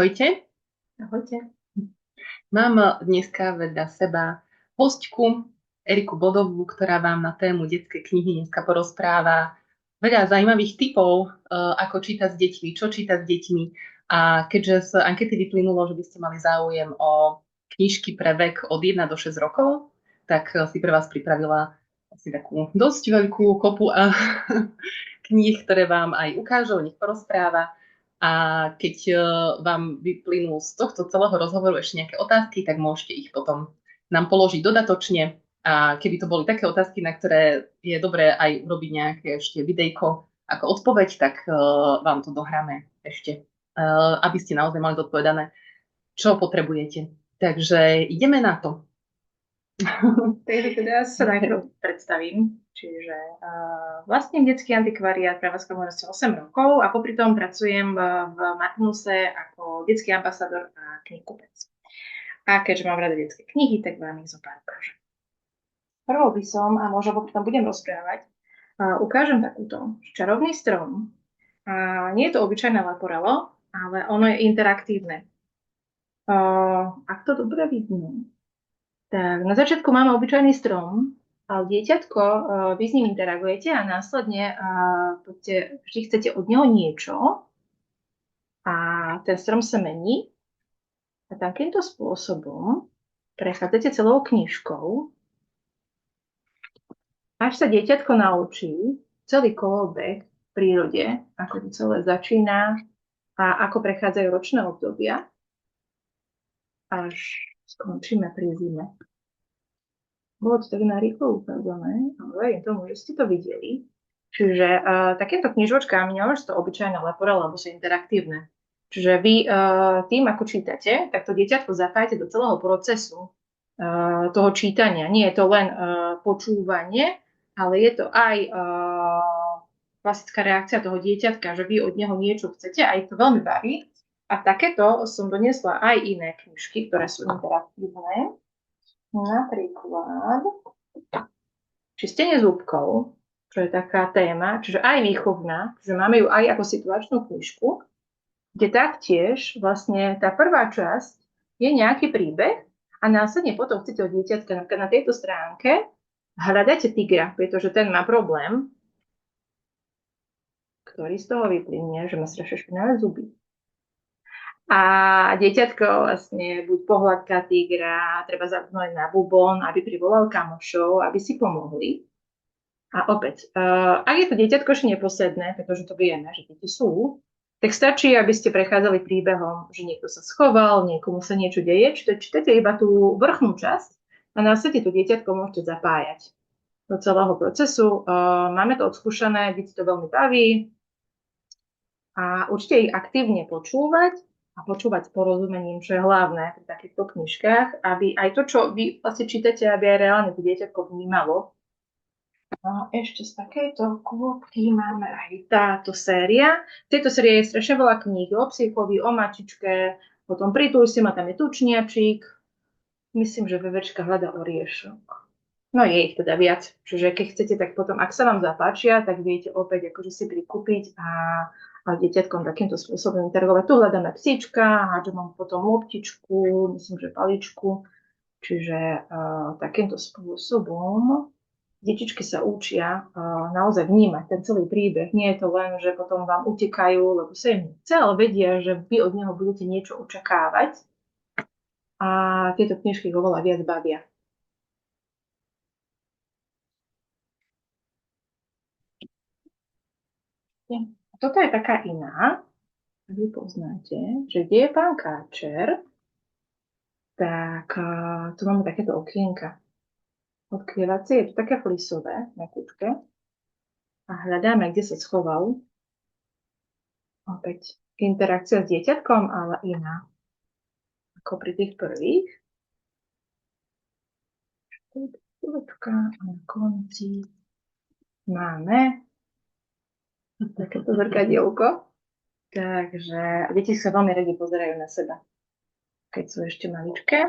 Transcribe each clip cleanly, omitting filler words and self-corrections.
Ahojte, Ahojte. mám dneska vedľa seba hostku Eriku Bodovú, ktorá vám na tému detské knihy dneska porozpráva veľa zaujímavých tipov, ako čítať s deťmi, čo čítať s deťmi. A keďže z ankety vyplynulo, že by ste mali záujem o knižky pre vek od 1 do 6 rokov, tak si pre vás pripravila asi takú dosť veľkú kopu kníh, ktoré vám aj ukážu, o nich porozpráva. A keď vám vyplynú z tohto celého rozhovoru ešte nejaké otázky, tak môžete ich potom nám položiť dodatočne. A keby to boli také otázky, na ktoré je dobré aj urobiť nejaké ešte videjko ako odpoveď, tak vám to dohráme ešte, aby ste naozaj mali zodpovedané, čo potrebujete. Takže ideme na to. Takže teda sa najprv predstavím. Čiže vlastním detský antikvariát Prevádzka Moravce 8 rokov a popri tom pracujem v Magnuse ako detský ambasador a knihkupec. A keďže mám rada detské knihy, tak vám ich zopár ukážem. Prvou by som, a možno popri tom budem rozprávať, ukážem takúto čarovný strom. Nie je to obyčajné leporelo, ale ono je interaktívne. Ak to dobre vidno, tak na začiatku máme obyčajný strom, ale dieťatko, vy s ním interagujete a následne vždy chcete od neho niečo a ten strom sa mení a takýmto spôsobom prechádzate celou knižkou, až sa dieťatko naučí celý kolobeh v prírode, ako to celé začína a ako prechádzajú ročné obdobia, až skončíme pri zime. Bolo to tak narýchlo ukázané, ale verím tomu, že ste to videli. Čiže takéto knižočkami nemôže to obyčajné leporele, lebo sú interaktívne. Čiže vy tým, ako čítate, tak to dieťatko zapájate do celého procesu toho čítania. Nie je to len počúvanie, ale je to aj klasická reakcia toho dieťatka, že vy od neho niečo chcete a ich to veľmi baví. A takéto som doniesla aj iné knižky, ktoré sú interaktívne. Napríklad čistenie zúbkov, čo je taká téma, čiže aj výchovná, že máme ju aj ako situačnú knižku, kde taktiež vlastne tá prvá časť je nejaký príbeh a následne potom chcete od dieťatka napríklad na tejto stránke hľadáte tigra, pretože ten má problém, ktorý z toho vyplynie, že má strašne špinavé zuby. A dieťatko vlastne buď pohľadká tigra, treba zapnúť na bubon, aby privolal kamošov, aby si pomohli. A opäť, ak je to dieťatko ešte neposedné, pretože to vieme, že deti sú, tak stačí, aby ste prechádzali príbehom, že niekto sa schoval, niekomu sa niečo deje, čítate iba tú vrchnú časť a následne to dieťatko môžete zapájať do celého procesu. Máme to odskúšané, deti to veľmi baví a určite ich aktívne počúvať a počúvať s porozumením, čo je hlavné pri takýchto knižkách, aby aj to, čo vy vlastne čítate, aby aj reálne to dieťatko vnímalo. A ešte z takejto kôpky máme aj táto séria. V tejto série je strašne veľa kníh o psíkovi, o mačičke, potom Pritúľ si ma, tam je tučniačik. Myslím, že vevečka hľada oriešok. No je ich teda viac. Čiže keď chcete, tak potom, ak sa vám zapáčia, tak viete opäť akože si prikúpiť a dieťatkom takýmto spôsobom interagovať. Tu hľadáme psíčka, hádžem potom loptičku, myslím, že paličku. Čiže takýmto spôsobom detičky sa učia naozaj vnímať ten celý príbeh. Nie je to len, že potom vám utekajú, lebo sa im nechce, ale vedia, že vy od neho budete niečo očakávať. A tieto knižky ho oveľa viac bavia. Toto je taká iná, vy poznáte, že kde je pán Káčer, tak tu máme takéto okienka. Odkrývacie, je to také flisové na kúčke a hľadáme, kde sa schoval. Opäť interakcia s dieťatkom, ale iná ako pri tých prvých. A na konci máme takéto zrkadielko. Takže deti sa veľmi radi pozerajú na seba, keď sú ešte maličké.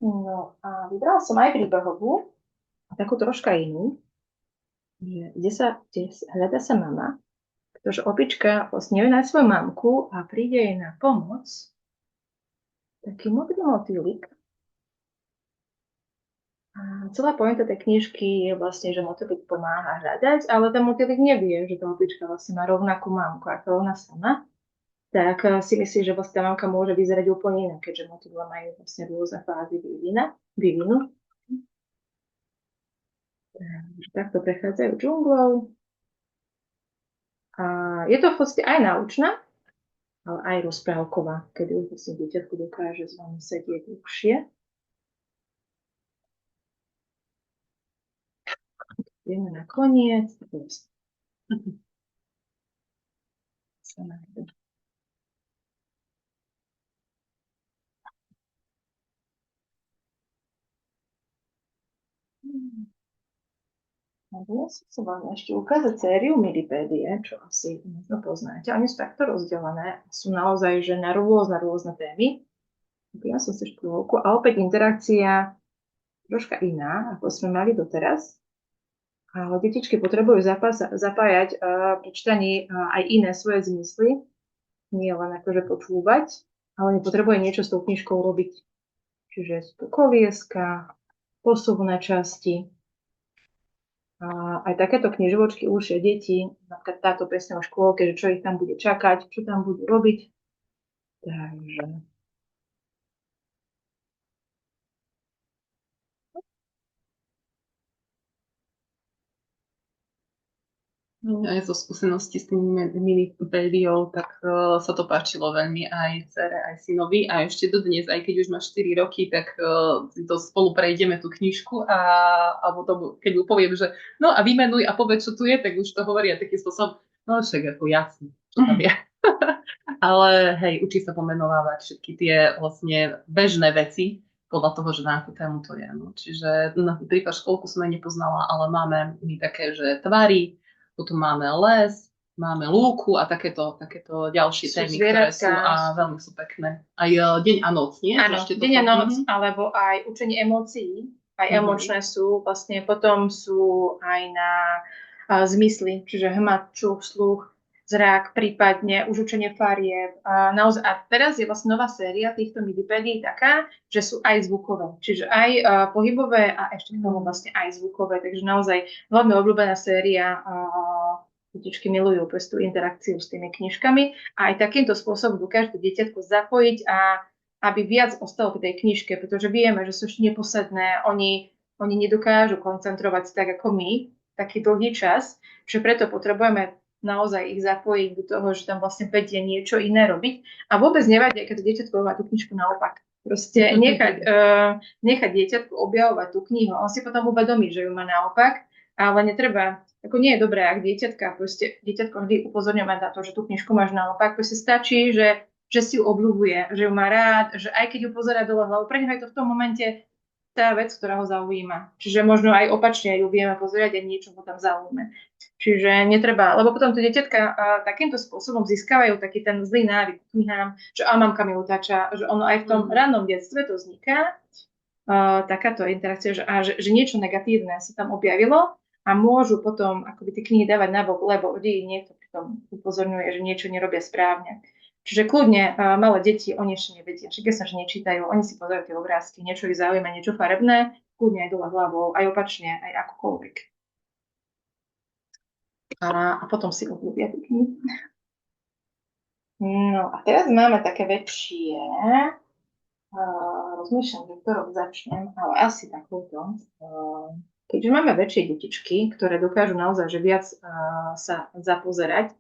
No a vybrala som aj príbehovú, takú troška inú, kde hľadá sa mama, Pretože opička vlastne je na svoju mamku a príde jej na pomoc taký modrý motýlik. A celá pointa tej knižky je vlastne, že motýlik pomáha hľadať, ale ten motýlik nevie, že tá opička vlastne má rovnakú mamku ako ona sama. Tak si myslí, že vlastne tá mamka môže vyzerať úplne inak, keďže motýle majú vlastne rôzne fázy vývinu. Takže takto prechádzajú džunglou. A je to v podstate aj naučná, ale aj rozprávková, keď už vlastne dieťatko dokáže s vami sedieť dlhšie. Ideme na koniec. A dnes som vám ešte ukázať sériu Milipédie, čo asi možno poznáte. Oni sú takto rozdelené. Sú naozaj že na rôzne témy. Ja som si škôlku a opäť interakcia troška iná, ako sme mali doteraz. Ale detičky potrebujú zapájať pri čtaní aj iné svoje zmysly. Nie len akože počúvať, ale potrebuje niečo s tou knižkou robiť. Čiže sú to kolieska, posuvné časti, aj takéto knižočky učia deti, napríklad táto presne o škôlke, že čo ich tam bude čakať, čo tam budú robiť. Takže... Aj zo skúsenosti s tými Milipédiou, tak sa to páčilo veľmi aj dcere, aj synovi. A ešte dodnes, aj keď už má 4 roky, tak si to spolu prejdeme tú knižku a potom, keď mu poviem, že no a vymenuj a povedz, čo tu je, tak už to hovoria takým spôsobom, no však ako jasne, čo tam je. Ale hej, učí sa pomenovávať všetky tie vlastne bežné veci podľa toho, že na akú tému to je. No. Čiže napríklad školku som aj nepoznala, ale máme my také, že tvary, potom máme les, máme lúku a takéto ďalšie témy, ktoré sú a veľmi sú pekné. Aj deň a noc, nie? Áno, deň a noc, alebo aj učenie emócií, aj emočné sú, vlastne potom sú aj na zmysly, čiže hmat, čuch, sluch, zrak, prípadne už učenie farieb. A teraz je vlastne nová séria týchto Milipédií taká, že sú aj zvukové, čiže aj pohybové a ešte k tomu vlastne aj zvukové, takže naozaj veľmi obľúbená séria. Detičky milujú tú interakciu s tými knižkami a aj takýmto spôsobom dokáže to dieťatko zapojiť a aby viac ostalo v tej knižke, pretože vieme, že sú ešte neposedné, oni nedokážu koncentrovať tak ako my, taký dlhý čas, že preto potrebujeme naozaj ich zapojiť do toho, že tam vlastne vedie niečo iné robiť. A vôbec nevadí, keď to dieťatko má tú knižku naopak. Proste nechať dieťatku objavovať tú knihu. On si potom uvedomí, že ju má naopak, ale netreba, ako nie je dobré, ak dieťatko vždy upozorňuje na to, že tú knižku máš naopak. Proste stačí, že si ju obľúbuje, že ju má rád, že aj keď ju pozerá dole hlavou, pre neho je to v tom momente tá vec, ktorá ho zaujíma. Čiže možno aj opačne ju vieme pozerať a niečo ho tam zaujíma. Čiže netreba, lebo potom tie dieťatka takýmto spôsobom získavajú taký ten zlý návyk knihám, že mamka mi utáča, že ono aj v tom rannom detstve to vzniká, takáto interakcia, že niečo negatívne sa tam objavilo a môžu potom akoby tie knihy dávať nabok, lebo vždy niekto pri tom upozorňuje, že niečo nerobia správne. Čiže kľudne malé deti, oni ešte nevedia, že keď sa že nečítajú, oni si pozerajú tie obrázky, niečo ich zaujíma, niečo farebné, kľudne aj dole hlavou, aj opačne, aj akokoľvek. A potom si obľúbia tie knihy. No a teraz máme také väčšie, rozmýšľam, že ktorou začnem, ale asi takúto. Keďže máme väčšie detičky, ktoré dokážu naozaj že viac sa zapozerať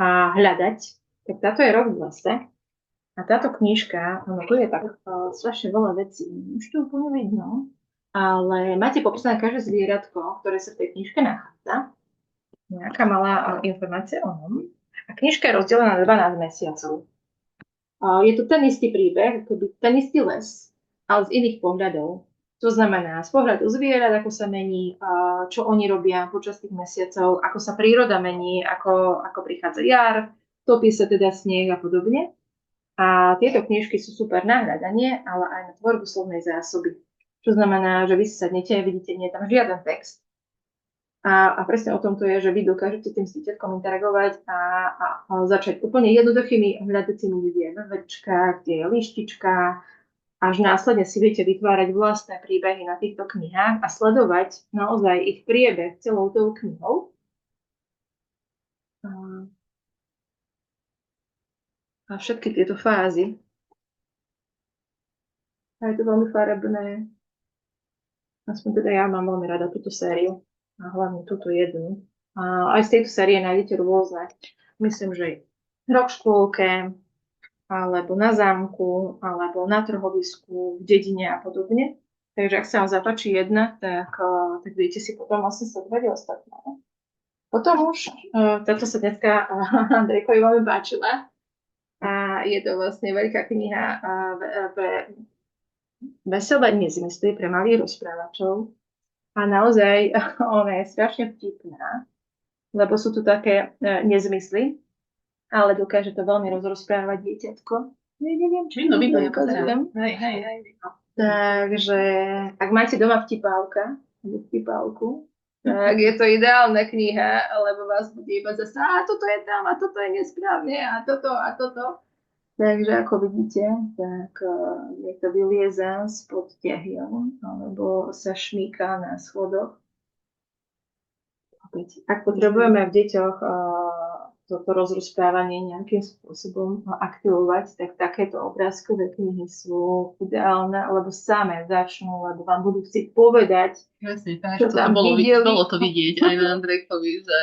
a hľadať, tak táto je Rok v lese. A táto knižka, tu je tak strašne veľa vecí, už to úplne vidno, ale máte popísané každé zvieratko, ktoré sa v tej knižke nachádza. Nejaká malá informácia o ňom. A knižka je rozdelená na 12 mesiacov. Je to ten istý príbeh, ten istý les, ale z iných pohľadov. To znamená, z pohľadu zvierat, ako sa mení, čo oni robia počas tých mesiacov, ako sa príroda mení, ako prichádza jar, topí sa teda sneh a podobne. A tieto knižky sú super na hľadanie, ale aj na tvorbu slovnej zásoby. Čo znamená, že vy si sadnete a vidíte, nie je tam žiaden text. A presne o tom to je, že vy dokážete tým s dieťatkom interagovať a začať úplne jednoduchými hľadacími večka, tie lištička, až následne si viete vytvárať vlastné príbehy na týchto knihách a sledovať naozaj ich priebeh celou tou knihou. A všetky tieto fázy. A je to veľmi farebné. Aspoň teda ja mám veľmi rada túto sériu. A hlavne túto jednu. A aj z tejto série nájdete rôzne. Myslím, že rok v škôlke, alebo na zámku, alebo na trhovisku, v dedine a podobne. Takže ak sa vám zapáči jedna, tak viete si potom vlastne sledovať ostatné. Potom už, táto sa dneska Andrejkovi veľmi páčila. A je to vlastne veľká kniha pre veselé nezmysly, pre malých rozprávačov. A naozaj ona je strašne vtipná, lebo sú tu také nezmysly, ale dokáže to veľmi rozprávať dieťatko. Neviem, či Vidno, to ja ukazujem. Hej. Takže ak máte doma vtipálku, tak je to ideálna kniha, lebo vás bude iba zase, a toto je tam, a toto je nesprávne, a toto, a toto. Takže ako vidíte, tak je to vylieza spod tehiel, alebo sa šmíka na schodoch. Ak potrebujeme v deťoch toto rozprávanie nejakým spôsobom aktivovať, tak takéto obrázkové knihy sú ideálne, lebo same začnú, lebo vám budú chcieť povedať, Presne tak, čo tam bolo to vidieť aj na Andrejkovi, že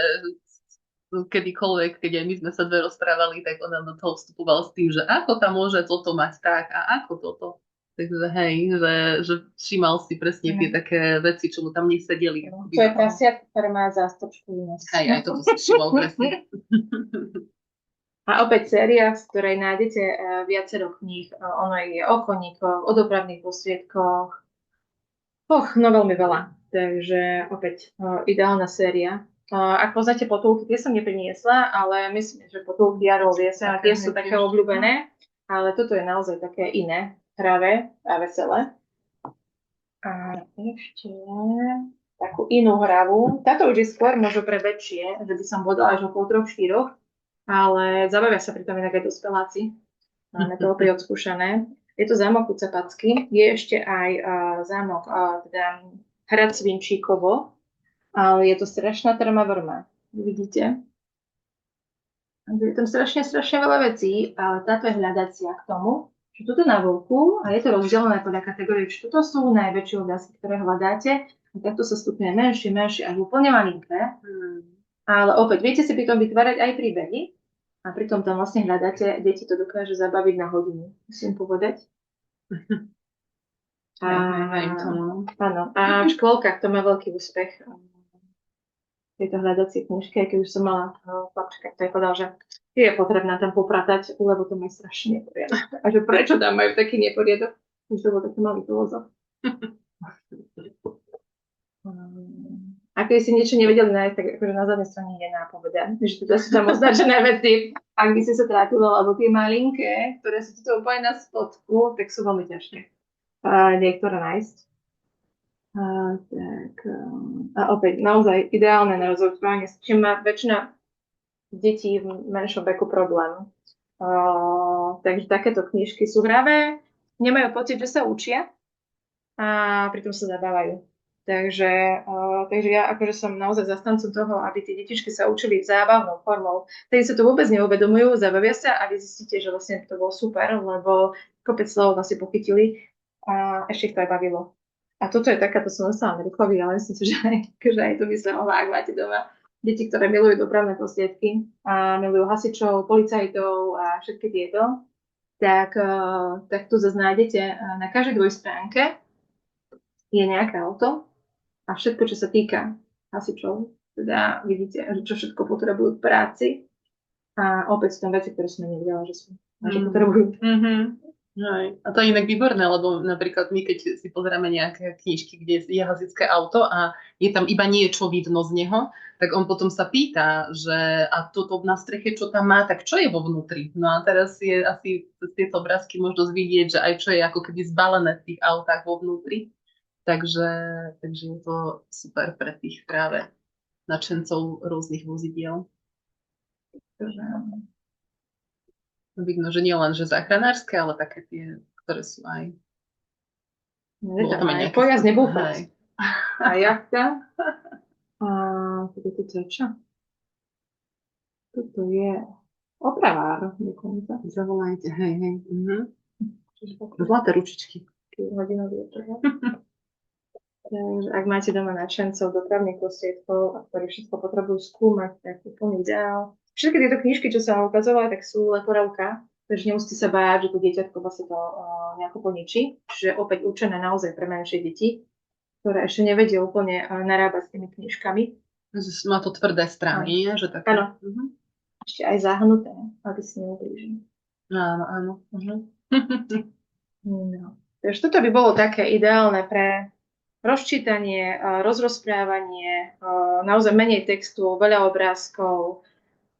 kedykoľvek, keď aj my sme sa dve rozprávali, tak ona do toho vstupovala s tým, že ako tam môže toto mať tak a ako toto. Takže hej, že všímal si presne tie také veci, čo mu tam nesedeli. To je prasiak, ktoré má zástočku. Hej, aj toto si všímal presne. A opäť séria, z ktorej nájdete viacero kníh. Ono je o koníkoch, o dopravných prostriedkoch. No veľmi veľa. Takže opäť ideálna séria. Ak poznáte Potulky, tie som nepriniesla, ale myslím, že Potulky Jarovie tie sú také obľúbené. Ale toto je naozaj také iné, hravé a veselé. A ešte takú inú hravu. Táto už je skôr možno pre väčšie, že by som bodala až okolo 3-4, ale zabavia sa pri tom inak aj dospeláci. Máme to opäť odskúšané. Je to zámok Kucapacky, je ešte aj zámok teda Hrad Svinčíkovo, ale je to strašná trma-vrma. Vidíte? Je tam strašne veľa vecí, ale táto je hľadacia k tomu, že tuto na vlku, a je to rozdelené podľa kategórie, že toto sú najväčšie obrázky, ktoré hľadáte, a takto sa stupňuje menšie, až úplne malinké. Ale opäť, viete si pri tom vytvárať aj príbehy, a pritom tam vlastne hľadáte, deti to dokáže zabaviť na hodinu, musím povedať. Áno, a v škôlkach to má veľký úspech. Tieto hľadacie knižky, keď už som mala chlapčeka, ktorý povedal, že je potrebné tam popratať, lebo to má strašne neporiadok. A že prečo tam majú taký neporiadok? Už to bol taký malý filozof. A keď si niečo nevedeli nájsť, tak akože na zadnej strane je nápoveda, že teda sú tam označené veci, ak by si sa trápilo, lebo tie malinké, ktoré sú tu úplne na spodku, tak sú veľmi ťažké niektoré nájsť. A opäť naozaj ideálne na rozhodovanie, s čím má väčšina detí v menšom veku problém. Takže takéto knižky sú hravé, nemajú pocit, že sa učia a pritom sa zabávajú. Takže ja akože som naozaj zastancom toho, aby tie detičky sa učili zábavnou formou. Tedy sa to vôbec neuvedomujú, zabavia sa a vy zistíte, že vlastne to bolo super, lebo kopec slov vlastne pochytili a ešte ich to aj bavilo. A toto je taká, to som dostala Amerikovi, ale myslím si, že aj to by sa mohla, ak máte doma deti, ktoré milujú dopravné prostriedky a milujú hasičov, policajtov a všetky tieto, tak tu zase nájdete na každej dvojstránke je nejaké auto a všetko, čo sa týka hasičov, teda vidíte, čo všetko potrebujú v práci a opäť sú tam veci, ktoré sme nevedela, že sú a že potrebujú. A to je inak výborné, lebo napríklad my, keď si pozeráme nejaké knižky, kde je hasičské auto a je tam iba niečo vidno z neho, tak on potom sa pýta, že a toto na streche, čo tam má, tak čo je vo vnútri? No a teraz je asi z tieto obrázky možno vidieť, že aj čo je ako keby zbalené v tých autách vo vnútri. Takže je to super pre tých práve nadšencov rôznych vozidiel. Takže, Vidno, že nie len, že záchranárske, ale také tie, ktoré sú aj... je Bolo tam tam aj aj nejaké... pojazd Hej. nebúfať. A jachta. A toto je čo? Toto je opravár dokonca. Zavolajte, hej. Čiže Zlaté ručičky. hodinový opravár. Takže ak máte doma nadšencov dopravných prostriedkov, ktorí všetko potrebujú skúmať, tak je plný ideál. Všetky tieto knižky, čo sa vám ukazovali, tak sú leporelka, takže nemusíte sa báť, že to dieťatko vlastne to nejako poničí. Čiže opäť určené naozaj pre menšie deti, ktoré ešte nevedia úplne narábať s tými knižkami. Má to tvrdé strany, že také... Áno. Ešte aj zahnuté, aby si neublížili. Áno. No. Takže toto by bolo také ideálne pre rozčítanie, rozprávanie, naozaj menej textu, veľa obrázkov,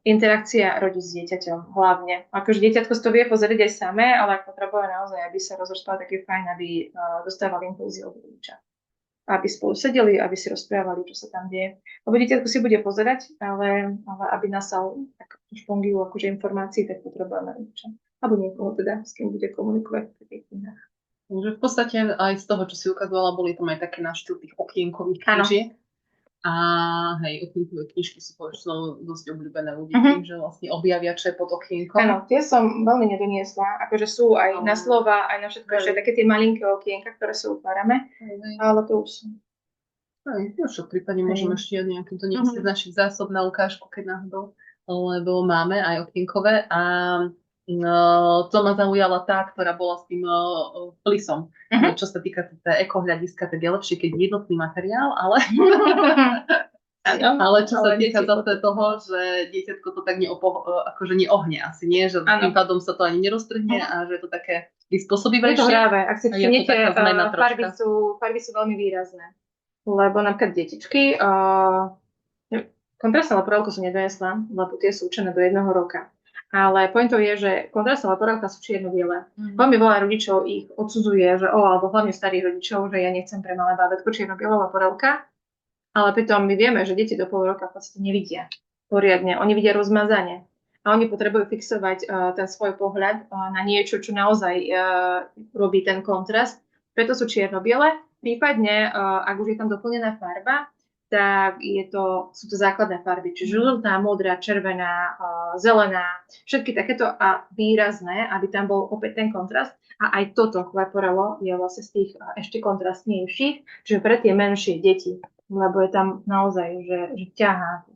interakcia rodič s dieťaťom hlavne. Akože dieťatko si to vie pozrieť aj samé, ale ak potrebuje naozaj, aby sa rozprával, tak je fajn, aby dostával impulzy od rodiča. Aby spolu sedeli, aby si rozprávali, čo sa tam deje. Lebo dieťatko si bude pozerať, ale aby nasal tak špongiu akože informácií, tak potrebuje rodiča. Alebo niekoho teda, s kým bude komunikovať v takých knihách. Takže v podstate aj z toho, čo si ukazovala, boli tam aj také na štýl tých okienkových knižiek. A hej, okienkové knižky sú povedzme dosť obľúbené u detí, že vlastne objavia, čo je pod okienkom. Áno, tie som veľmi nedoniesla, akože sú aj na slova, aj na všetko, ešte také tie malinké okienka, ktoré si utvárame, ale to už sú. Však prípadne môžeme ešte nejaké doniesť z našich zásob na ukážku, keď náhodou, lebo máme aj okienkové a to ma zaujala tá, ktorá bola s tým flisom. Čo sa týka ekohľadiska, tak je lepšie, keď je jednotný materiál, ale ale čo sa týka zase toho, že dieťatko to tak akože neohne asi, nie? Že tým pádom sa to ani neroztrhne a že je to také prispôsobivejšie. Je to hráve. Ak si všimnete, farby sú veľmi výrazné. Lebo napríklad detičky, kontrastné leporelko som nedonesla, lebo tie sú určené do 1 roka. Ale pointou je, že kontrastné leporelka sú čierno-biele. Veľmi veľa rodičov ich odsudzuje, že alebo hlavne starých rodičov, že ja nechcem pre malé bábätko čierno-biele leporelka. Ale pritom my vieme, že deti do pol roka v podstate nevidia poriadne. Oni vidia rozmazanie. A oni potrebujú fixovať ten svoj pohľad na niečo, čo naozaj robí ten kontrast. Preto sú čierno-biele. Prípadne, ak už je tam doplnená farba, tak sú to základné farby. Čiže žltá, modrá, červená, zelená, všetky takéto a výrazné, aby tam bol opäť ten kontrast. A aj toto leporelo je vlastne z tých ešte kontrastnejších, čiže pre tie menšie deti, lebo je tam naozaj, že ťahá.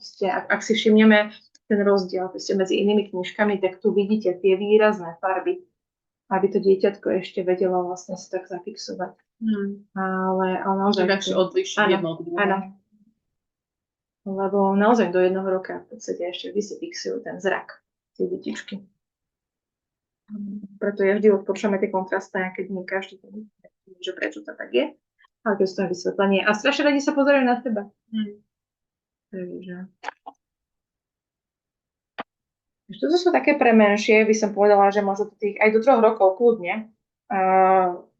Ak si všimneme ten rozdiel medzi inými knižkami, tak tu vidíte tie výrazné farby, aby to dieťatko ešte vedelo vlastne si tak zafixovať. Ale naozaj... Takže odlišiť jedno od druhého. Áno. Lebo naozaj do 1 roka v podstate ešte vy si fixujú ten zrak tie detičky. Preto ja vždy odporúčame tie kontrastné, keď nie každý vie, že prečo to tak je. Ale to je to vysvetlenie. A strašne radi sa pozerajú na teba. Takže... Toto sú také pre menšie, by som povedala, že možno aj do 3 rokov kľudne.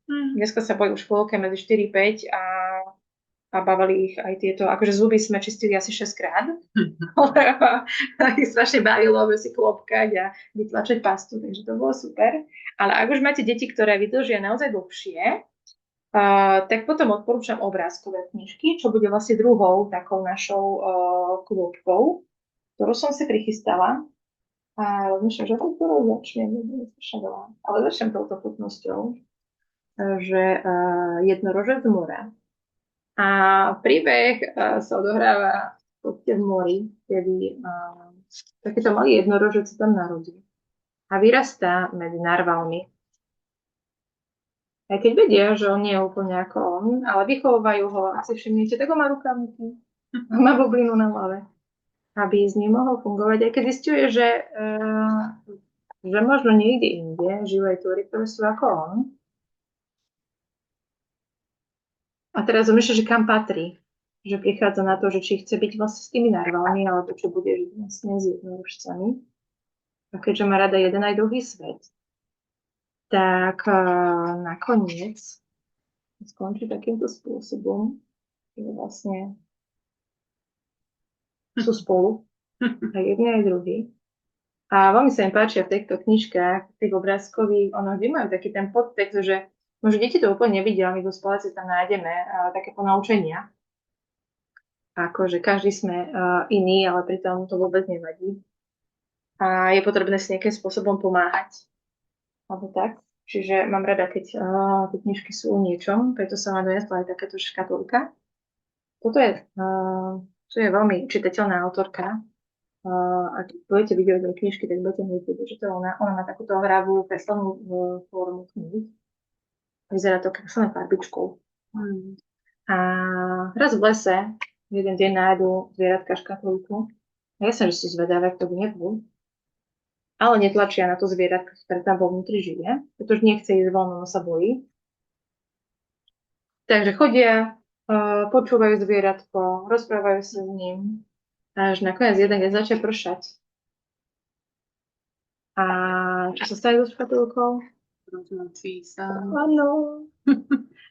Dneska sa boli už v škôlke medzi 4-5 a bavili ich aj tieto, akože zuby sme čistili asi 6-krát. Ich strašne bavilo, aby si klopkať a vytlačať pastu, takže to bolo super. Ale ak už máte deti, ktoré vydržia naozaj dlhšie, tak potom odporúčam obrázkové knižky, čo bude vlastne druhou takou našou klopkou, ktorú som si prichystala. A rozmýšľam, že to začnem, ale začnem touto chutnosťou, že Jednorožec z mora. A príbeh sa odohráva v mori, kedy takýto malý jednorožec sa tam narodí a vyrastá medzi narvalmi. Aj keď vedia, že on nie je úplne ako on, ale vychovajú ho, ak si všimnete, tak ho má rukavníky, má bublinu na hlave, aby s ním mohol fungovať. Aj keď zisťuje, že možno niekde inde žijú aj tvory, ktoré sú ako on. A teraz zomýšľa, že kam patrí. Že prichádza na to, že či chce byť vlastne s tými narvalmi, alebo čo bude žiť vlastne s jednorožcami. A keďže má rada jeden aj druhý svet, tak nakoniec skončí takýmto spôsobom, že vlastne sú spolu, aj jedni, aj druhý. A veľmi sa mi páčia v týchto knižkách, tých obrázkových, ono vždy majú taký ten podtext, že možno deti to úplne nevidia, my v spoleci tam nájdeme také ponaučenia. Akože každý sme iný, ale pritom to vôbec nevadí. A je potrebné si nejakým spôsobom pomáhať. Alebo tak. Čiže mám rada, keď tie knižky sú o niečom, preto som vám donesla aj takéto škatulka. To je veľmi čitateľná autorka. Ak budete vidieť do knižky, tak budete vidieť, že to ona má takúto hravú, kreslnú formu knihy. Vyzerá to kreslené farbičkou. A raz v lese jeden deň nájdu zvieratka škatulku. A ja som, že sú zvedavé, kto by nebol. Ale netlačia na to zvieratka, ktoré tam vo vnútri žije, pretože nechce ísť von, ono sa bojí. Takže chodia, počúvajú zvieratko, rozprávajú sa s ním, až nakoniec jeden deň začne pršať. A čo sa stane so škatulkou? Rozmlčí sa. Áno.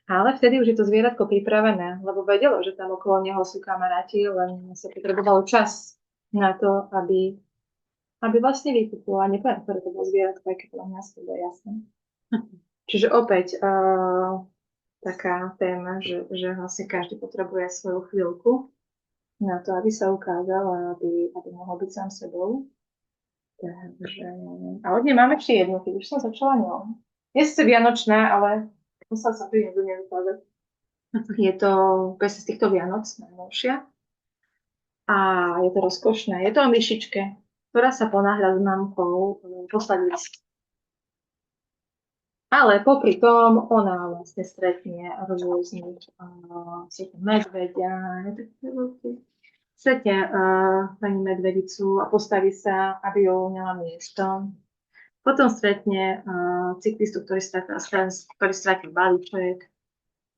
Ale vtedy už je to zvieratko pripravené, lebo vedelo, že tam okolo neho sú kamaráti, len sa potrebovalo čas na to, aby vlastne vypuklo. A nepoviem, ktoré to bolo zvieratko, aj keď to mňa to bolo jasné. Čiže opäť taká téma, že vlastne každý potrebuje svoju chvíľku na to, aby sa ukázal a aby mohol byť sám sebou. Takže, a od nej máme ešte jednu, keď už som začala ňou. Je sice vianočná, ale musela som tu jednu nevykladať. Je to bez z týchto Vianoc najnovšia. A je to rozkošné. Je to o myšičke, ktorá sa ponáhľa s mamkou poslať list. Ale popri tom ona vlastne stretne rôznych medvedia, stretne pani medvedicu a postaví sa, aby ju uňala miesto. Potom stretne cyklistu, ktorý strátil balíček,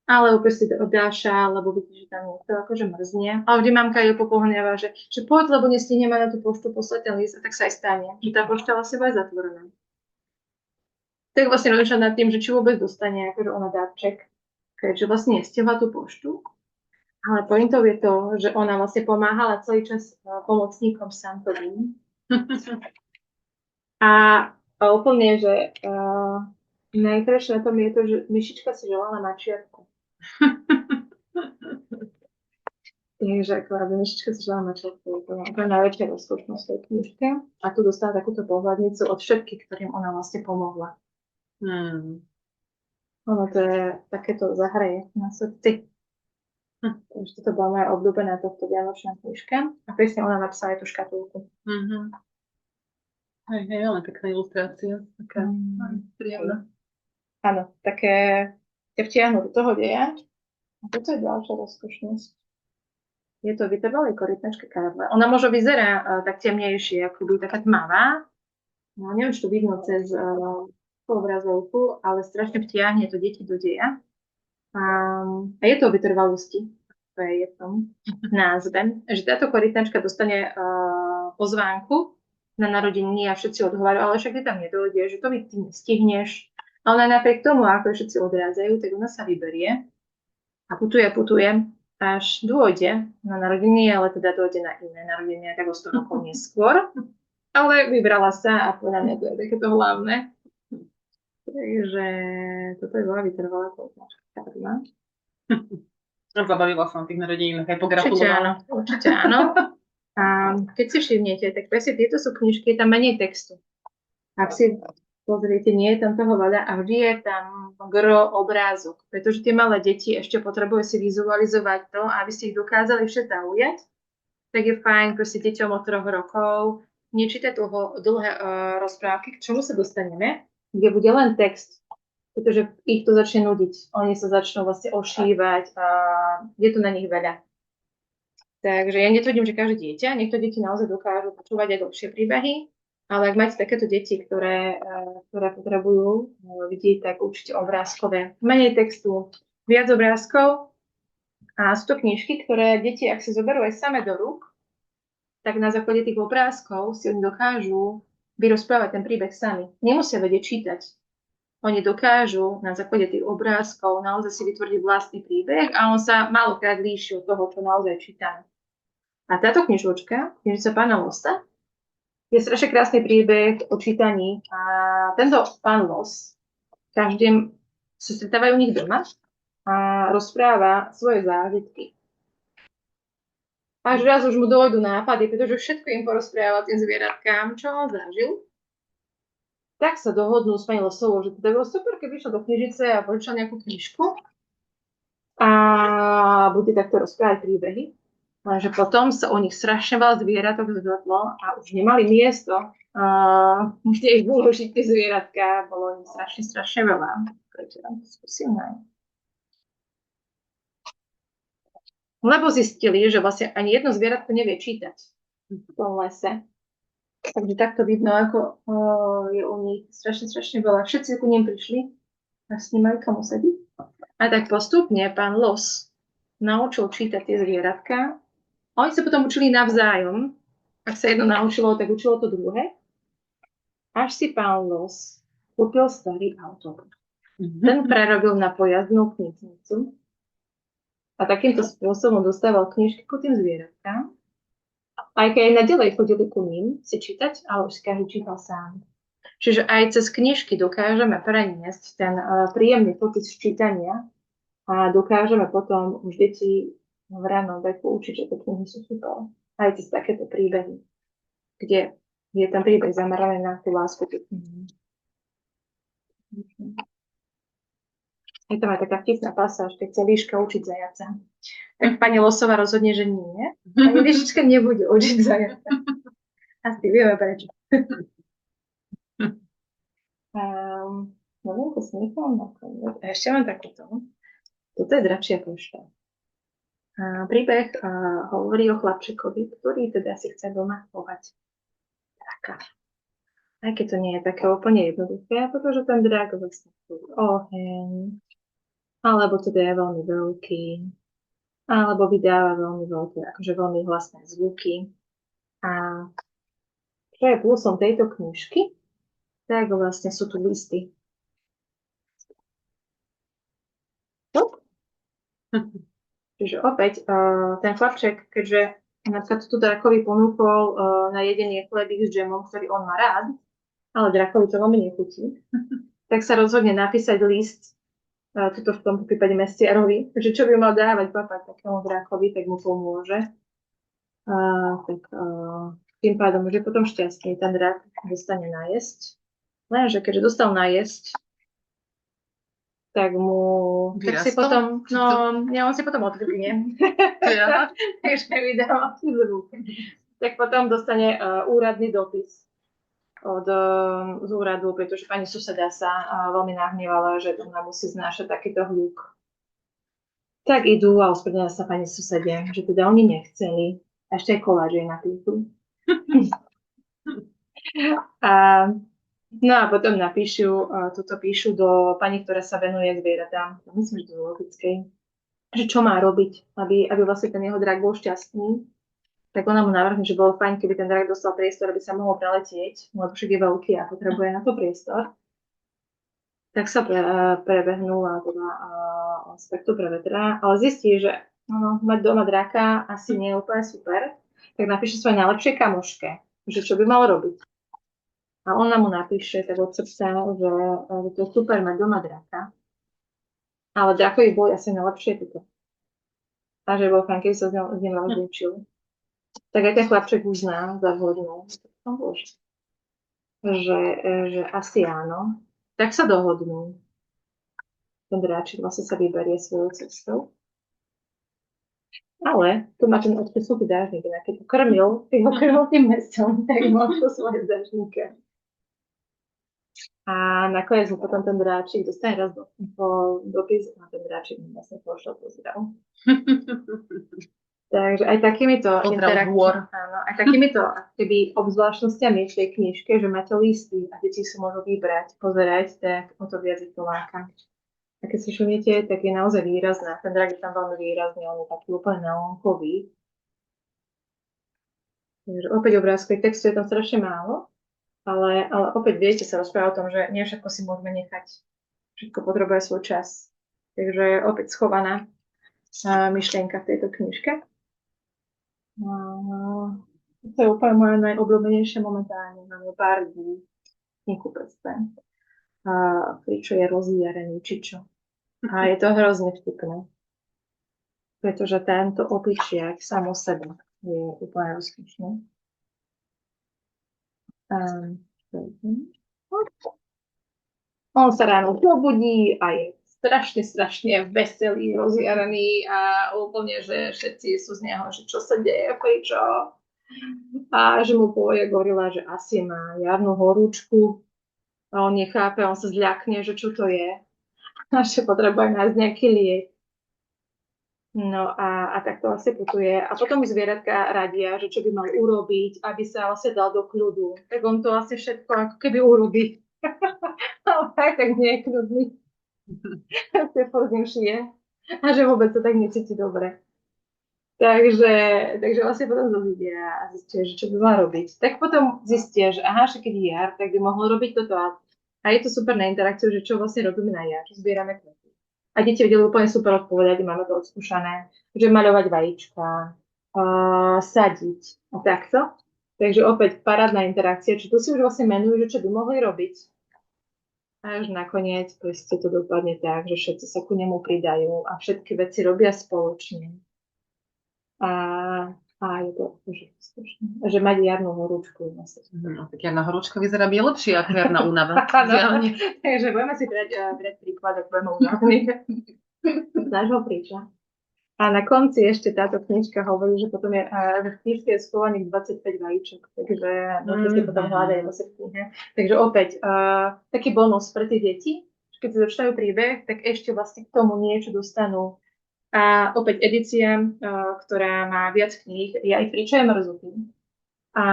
ale úplne si to oddáša, lebo vidí, že tam niekto akože mrzne. A vždy mamka ju popohňava, že poď, lebo nestihneme na tú poštu poslať ten list, a tak sa aj stane, že tá pošta vlastne bude zatvorená. Tak vlastne rozmýšľa nad tým, že či vôbec dostane akože ona darček, keďže vlastne nestihla tú poštu. Ale pointou je to, že ona vlastne pomáhala celý čas pomocníkom Santovým. A úplne, že najkrajšie na tom je to, že myšička si želala mačiatku. Takže ako aby myšička si želala mačiatku, to je najväčšia rozkošnosť tej knižke. A tu dostala takúto pohľadnicu od všetkých, ktorým ona vlastne pomohla. Ono to je takéto zahraje na srdci. Takže toto bola moja obľúbená tohto vianočná knižka. A presne ona napísala aj tú škatulku. Hej, veľmi pekná ilustrácia. Taká príjemná. Áno, také ťa vtiahnu do toho deja. A toto je ďalšia rozkošnosť. Je to vytrvalej korytnačka Karle. Ona možno vyzerá tak temnejšie, ako by taká tmavá. No, neviem, či to vidno cez obrazovku, ale strašne vtiahne to deti do deja. A je to o vytrvalosti. To je v tom názve. Že táto korytnačka dostane pozvánku na narodeniny a všetci odhovárajú, ale však ty tam nedojde, že to ty nestihneš. Ale napriek tomu, ako všetci odrádzajú, tak ona sa vyberie a putuje, až dôjde na narodeniny, ale teda dôjde na iné narodeniny, tak o 100 rokov neskôr. Ale vybrala sa a podľa mňa to je takéto hlavné. Takže toto je veľa vytrvalá korytnačka. Zabavila som tých narodenín, aj pogratulovala. Určite áno. A keď si všimnete, tak presne tieto sú knižky, je tam menej textu. Ak si pozriete, nie je tam toho veľa a vždy je tam gro obrázok, pretože tie malé deti ešte potrebujú si vizualizovať to, aby si ich dokázali všetko zaujať. Tak je fajn proste deťom od 3 rokov nečítať dlhé rozprávky, k čomu sa dostaneme, kde bude len text, pretože ich to začne nudiť. Oni sa začnú vlastne ošívať a je to na nich veľa. Takže ja netvrdím, že každé dieťa, niektoré deti naozaj dokážu počúvať aj dlhšie príbehy, ale ak máte takéto deti, ktoré potrebujú vidieť, tak určite obrázkové. Menej textu, viac obrázkov. A sú to knižky, ktoré deti, ak si zoberú aj same do rúk, tak na základe tých obrázkov si oni dokážu vyrozprávať ten príbeh sami. Nemusia vedieť čítať. Oni dokážu na základe tých obrázkov naozaj si vytvoriť vlastný príbeh a on sa málokrát líši od toho, čo naozaj čítame. A táto knižočka Pána Losa, je strašne krásny príbeh o čítaní. A tento pán Los, každým sa stretávajú u nich doma a rozpráva svoje zážitky. Až raz už mu dojdú nápady, pretože všetko im porozpráva tým zvieratkám, čo on zažil. Tak sa dohodnú s pani Losovou, že teda bolo super, keby išla do knižnice a požičala nejakú knižku a bude takto rozprávať príbehy. Lenže potom sa o nich strašne veľa zvieratok zvedlo a už nemali miesto, kde ich uložiť tie zvieratka. Bolo ich strašne veľa. Prečo vám to skúsim nájsť? Lebo zistili, že vlastne ani jedno zvieratko nevie čítať v tom lese. Takže takto vidno, ako je u nich strašne veľa. Všetci ku nim prišli a s ním aj kam usadí. A tak postupne pán Los naučil čítať tie zvieratka. Oni sa potom učili navzájom. Ak sa jedno naučilo, tak učilo to druhé. Až si pán Los kúpil starý autobus. Ten prerobil na pojazdnú knižnicu a takýmto spôsobom dostával knižky ku tým zvieratkám. Aj keď aj naďalej chodili ku ním si čítať, ale už každý čítal sám. Čiže aj cez knižky dokážeme preniesť ten príjemný pocit z čítania a dokážeme potom už deti v ranom veku učiť, že tie knihy sú super. Aj cez takéto príbehy, kde je ten príbeh zameraný na tú lásku k knihám. Je tam aj taká vtipná pasáž, keď chce Líška učiť zajaca. Tak pani Losová rozhodne, že nie. Pani Líšička nebude učiť zajaca. Asi vieme prečo. No, to smýcham nakoniec. A ešte mám takúto. Toto je dračia pošta. Príbeh hovorí o chlapčekovi, ktorý teda si chce doma chovať draka. Aj keď to nie je také úplne jednoduché, pretože ten drak vlastne oheň, alebo teda je veľmi veľký, alebo vydáva veľmi veľké, akože veľmi hlasné zvuky. A čo je plusom tejto knižky, tak vlastne sú tu listy. Čiže opäť ten chlapček, keďže napríklad tu drakovi ponúkol na jedenie chlebík s džemom, ktorý on má rád, ale drakovi to veľmi nechutí, tak sa rozhodne napísať list tuto v tomto prípade mestiarovi, že čo by mal dávať papa takému drakovi, tak mu pomôže. Tým pádom už je potom šťastný, ten drak dostane najesť. Lenže keďže dostal najesť, tak tak si potom, on si potom odvrgne. Ja. Takže vydáva zvuk. Tak potom dostane úradný dopis z úradu, pretože pani suseda sa veľmi nahnevala, že ona musí znášať takýto hluk. Tak idú a ospravedlňujú sa pani susede, že teda oni nechceli. A ešte aj koláže napíšu. No a potom píšu do pani, ktorá sa venuje zvieratám, myslím, že do zoologickej, že čo má robiť, aby vlastne ten jeho drak bol šťastný. Tak ona mu navrhne, že bolo fajn, keby ten drak dostal priestor, aby sa mohol preletieť, lebo však je veľký a potrebuje na to priestor. Tak sa prebehnú a teda aspektu prevetrá, ale zistí, že mať doma draka asi nie je úplne super, tak napíše svojej najlepšej kamoške, že čo by mal robiť. A ona mu napíše tak od srdca, že to je super mať doma draka, ale drakovi boli asi najlepšie toto. A že bol fajn, keby sa s ním rozlúčil. Tak aj ten chlapček uzná za vhodnú, že asi áno. Tak sa dohodnú. Ten dráčik vlastne sa vyberie svojou cestou. Ale tu má ten odpisový dážnik. Keď ho krmil tým mestom, tak mal to svoje dážnika. A nakoniec mu potom ten dráčik dostane raz dopis a ten dráčik mu vlastne pošlo pozdrav. Takže aj takýmito keby obzvláštnostiami v tej knižke, že máte listy a deti si môžu vybrať, pozerať, tak o to viac ich to láka. A keď si všimnete, tak je naozaj výrazná. Ten drak je tam veľmi výrazný, on je taký úplne neonkový. Takže opäť obrázkový textu je tam strašne málo, ale opäť viete sa rozprávať o tom, že nie všetko si môžeme nechať. Všetko potrebuje svoj čas. Takže opäť schovaná myšlienka v tejto knižke. No, to je úplne moja najobľúbenejšia momentálne. Mám ju pár dní. Knihu prsten. A Fričo je rozjarený, či čo. A je to hrozne vtipné, pretože tento opičiak sám o sebe je úplne rozkošný. On sa ráno zobudí a je strašne veselý, rozjarený a úplne, že všetci sú z neho, že čo sa deje, prečo. A že mu povie gorila, že asi má jarnú horúčku a on nechápe, on sa zľakne, že čo to je a že potrebuje nájsť nejaký liek. No a tak to asi putuje. A potom zvieratka radia, že čo by mal urobiť, aby sa vlastne dal do kľudu. Tak on to asi všetko ako keby urobí. Ale aj tak nie je kľudný. Sa furt ním šije. A že vôbec sa tak necíti dobre. Takže vlastne potom zozídia a zistia, že čo by mal robiť. Tak potom zistia, že aha, že keď je jar, tak by mohol robiť toto. A je to super na interakciu, že čo vlastne robíme na jar. Zbierame kvety. A deti vedeli úplne super odpovedať, máme to odskúšané, že maľovať vajíčka, sadiť a takto. Takže opäť parádna interakcia, či tu si už vlastne menujú, že čo by mohli robiť. A až nakoniec proste to dopadne tak, že všetci sa ku nemu pridajú a všetky veci robia spoločne. A je to už skutočné. Že mať jarnú horúčku je vlastne. No, tak jarná horúčka vyzerá byť lepšie ako jarná únava. Áno, takže budeme si brať príklad, ak budeme unavení z nášho príča. A na konci ešte táto knižka hovorí, že potom je v knižke je schovaných 25 vajíčok, takže môžete si potom hľadať v knihe. Takže opäť taký bonus pre tie deti, že keď si začítajú príbeh, tak ešte vlastne k tomu niečo dostanú. A opäť edícia, ktorá má viac kníh, je aj Friča je mrzutý. A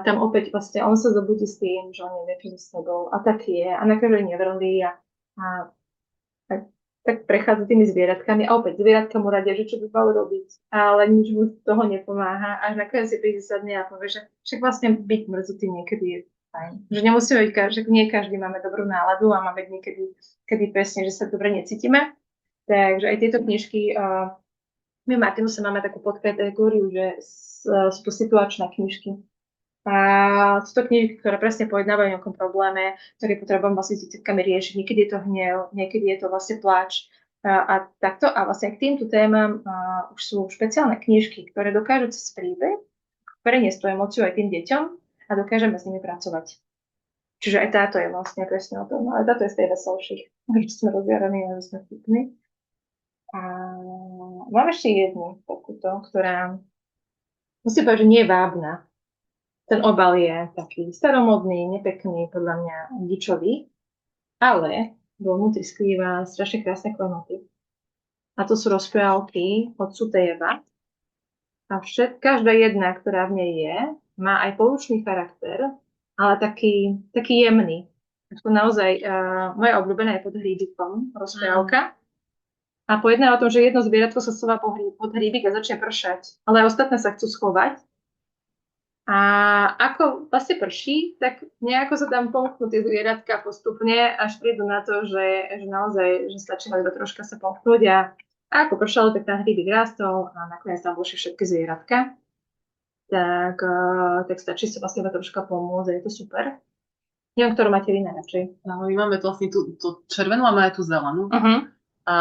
tam opäť vlastne on sa zobudí s tým, že on nevie, čo s sebou. A tak je. A na každej nevrlí a tak prechádza tými zvieratkami a opäť zvieratka mu radia, že čo by mal robiť, ale nič mu z toho nepomáha. Až nakoniec si príde sadne a povie, že však vlastne byť mrzutý niekedy je fajn. Že nemusíme byť, že nie každý máme dobrú náladu a máme niekedy kedy presne, že sa dobre necítime. Takže aj tieto knižky, my v Martinuse máme takú podkategóriu, že sú to situačné knižky. A sú to knihy, ktoré presne pojednávajú o nejakom probléme, ktorý potrebujem vlastne s deťkami riešiť. Niekedy je to hnev, niekedy je to vlastne pláč a takto. A vlastne k týmto témam už sú špeciálne knižky, ktoré dokážu cez príbeh preniesť tú emóciu aj tým deťom a dokážeme s nimi pracovať. Čiže aj táto je vlastne presne o tom, ale táto je z tej veselších, že sme rozjaraní a sme vtipní. A mám ešte jednu takúto, ktorá musím povedať, že nie je vábna. Ten obal je taký staromodný, nepekný, podľa mňa dičový, ale vo vnútri skrýva strašne krásne klenoty. A to sú rozprávky od Sutejeva. A každá jedna, ktorá v nej je, má aj poučný charakter, ale taký jemný. Ako naozaj, moja obľúbená je Pod hríbikom, rozprávka. A pojedná o tom, že jedno zvieratko sa schová pod hríbik a začne pršať, ale aj ostatné sa chcú schovať. A ako vlastne prší, tak nejako sa tam pomknú tie zvieratka postupne, až prídu na to, že naozaj, že stačí iba troška sa pomknúť a ako pršalo, tak ten hríbik rástol a nakoniec tam vošli všetky zvieratka. Tak stačí sa vlastne iba troška pomôcť a je to super. Neviem, ktorú máte vy najradšej. No, my máme tu vlastne tú červenú a máme aj tú zelenú. A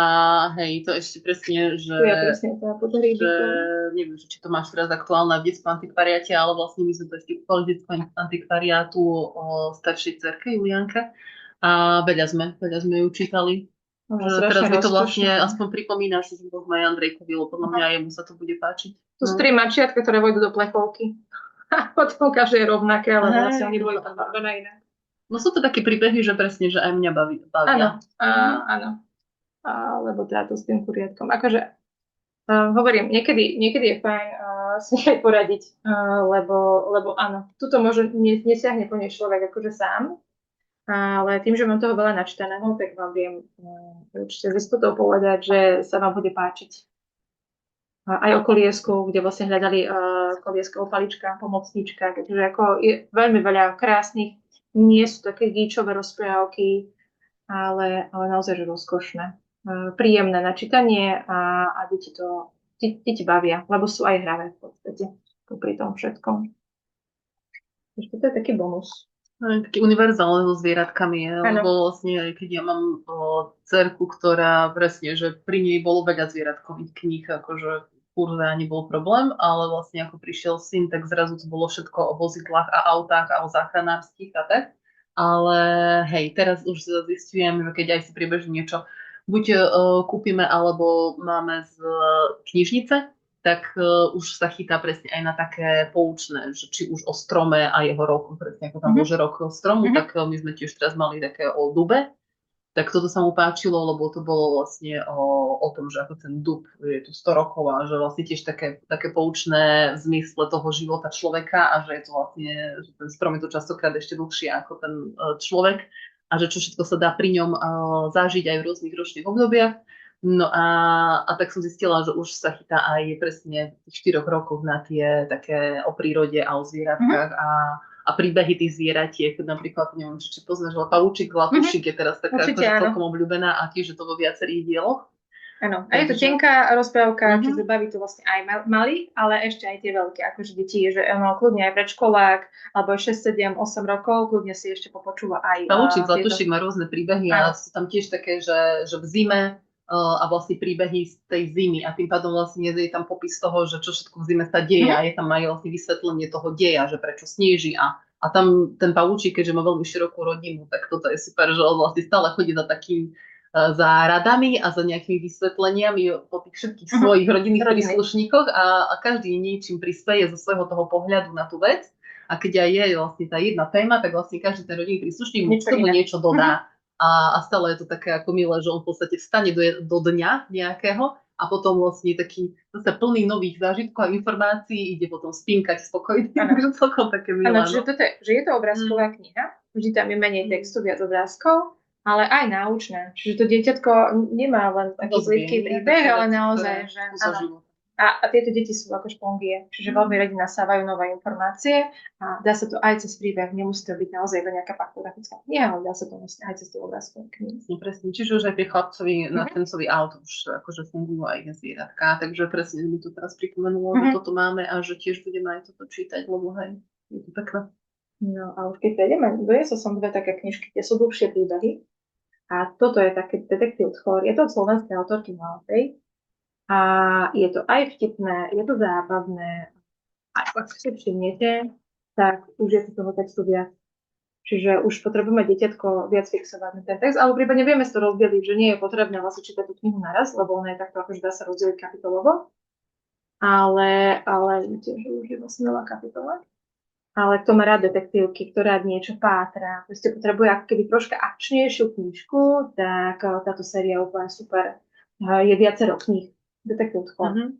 hej, to ešte presne, že, ja presne že neviem, či to máš teraz aktuálne v detskom antikvariáte, ale vlastne my sme to ešte kúpali v detskom antikvariátu o staršej dcerke Julianke a veľa sme ju čítali. Teraz mi to vlastne aspoň pripomína, že som bol aj Andrejkovi, lebo podľa mňa jemu sa to bude páčiť. Tu sú 3 mačiatka, ktoré vojdu do plechovky. A potom každé je rovnaké, ale vlastne oni boli tam barvené inak. No sú to také príbehy, že presne, že aj mňa bavia. Áno. Lebo táto s tým kuriatkom. Akože hovorím, niekedy je fajn si aj poradiť, lebo áno, tuto možno nesiahne po nej človek akože sám, ale tým, že mám toho veľa načítaného, tak vám viem určite z istotou povedať, že sa vám bude páčiť. Aj o koliesku, kde vlastne hľadali koliesko, opalička, pomocníčka, takže ako je veľmi veľa krásnych, nie sú také gíčové rozprávky, ale naozaj že rozkošné. Príjemné na čítanie a deti bavia, lebo sú aj hravé v podstate. popri tom všetkom. Takže to je taký bonus. Taký univerzálne so zvieratkami, Áno. lebo vlastne aj keď ja mám dcerku, ktorá presne, že pri nej bolo veľa zvieratkových kníh, akože kurze ani bol problém, ale vlastne ako prišiel syn, tak zrazu to bolo všetko o vozidlách a autách a o záchranárskych a tak. Ale hej, teraz už zistujem, že keď aj si priebežne niečo buď kúpime, alebo máme z knižnice, tak už sa chytá presne aj na také poučné, že či už o strome a jeho roku, presne ako tam bol, že rok stromu, tak my sme tiež teraz mali také o dube. Tak toto sa mu páčilo, lebo to bolo vlastne o tom, že ako ten dub je tu 100 rokov a že vlastne tiež také poučné v zmysle toho života človeka a že je to vlastne, že ten strom je to častokrát ešte dlhšie ako ten človek a že čo všetko sa dá pri ňom zažiť aj v rôznych ročných obdobiach. No a tak som zistila, že už sa chytá aj presne v 4 rokoch na tie také o prírode a o zvieratkách a príbehy tých zvieratiek. Napríklad, neviem, či poznáš, ale Pavúčik, Latušik je teraz taká akože celkom obľúbená a tiež je to vo viacerých dieloch. Áno, a je to tenká rozprávka, čiže baví to vlastne aj malých, ale ešte aj tie veľké, akože deti, že kľudne aj predškolák, alebo 6, 7, 8 rokov, kľudne si ešte popočúva aj Pavúčik, Latušik má rôzne príbehy a sú tam tiež také, že v zime a vlastne príbehy z tej zimy a tým pádom vlastne je tam popis toho, že čo všetko v zime sa deje a je tam aj vlastne vysvetlenie toho deja, že prečo sneží a tam ten pavúčik, keďže má veľmi širokú rodinu, tak toto je super, že on vlastne stále chodí za takým za radami a za nejakými vysvetleniami po tých všetkých svojich rodinných príslušníkoch a každý niečím prispieje zo svojho toho pohľadu na tú vec. A keď aj je vlastne tá jedna téma, tak vlastne každý ten rodinný príslušník mu k tomu niečo dodá. A stále je to také ako milé, že on v podstate vstane do dňa nejakého a potom vlastne taký zase plný nových zážitkov a informácií ide potom spínkať spokojne. Takže celkom také milé. Áno, že je to obrázková kniha, vždy tam je menej textu, viac obrázkov, ale aj náučné. Čiže to dieťatko nemá len taký plitký príbeh, ale naozaj, že áno. A tieto deti sú ako špongie, čiže veľmi radi nasávajú nové informácie a dá sa to aj cez príbeh, nemusí to byť naozaj iba nejaká faktografická kniha, ale dá sa to aj cez tie obrázkové knihy. Presne, čiže už aj pri chlapcovi na tencový auto už akože fungujú aj zvieratka, takže presne mi to teraz pripomenulo, že toto máme a že tiež budeme aj toto čítať, lebo hej, je to pekné. No a už keď prejdeme, doniesla som dve také knižky, kde sú dlhšie príbehy a toto je taký detektív Tchor, je to od slovenskej autorky Malej. A je to aj vtipné, je to zábavné. A ak si všimnete, tak už je to toho textu viac. Čiže už potrebujeme dieťatko viac fixovať na ten text, ale prípadne vieme si to rozdeliť, že nie je potrebné vlastne čítať tú knihu naraz, lebo ona je takto akože dá sa rozdeliť kapitolovo. Ale viete, že už je vlastne nová kapitola. Ale kto má rád detektívky, kto rád niečo pátra, proste potrebuje ako keby troška akčnejšiu knižku, tak táto séria je úplne super. Je viacero kníh. Detektív Tchor.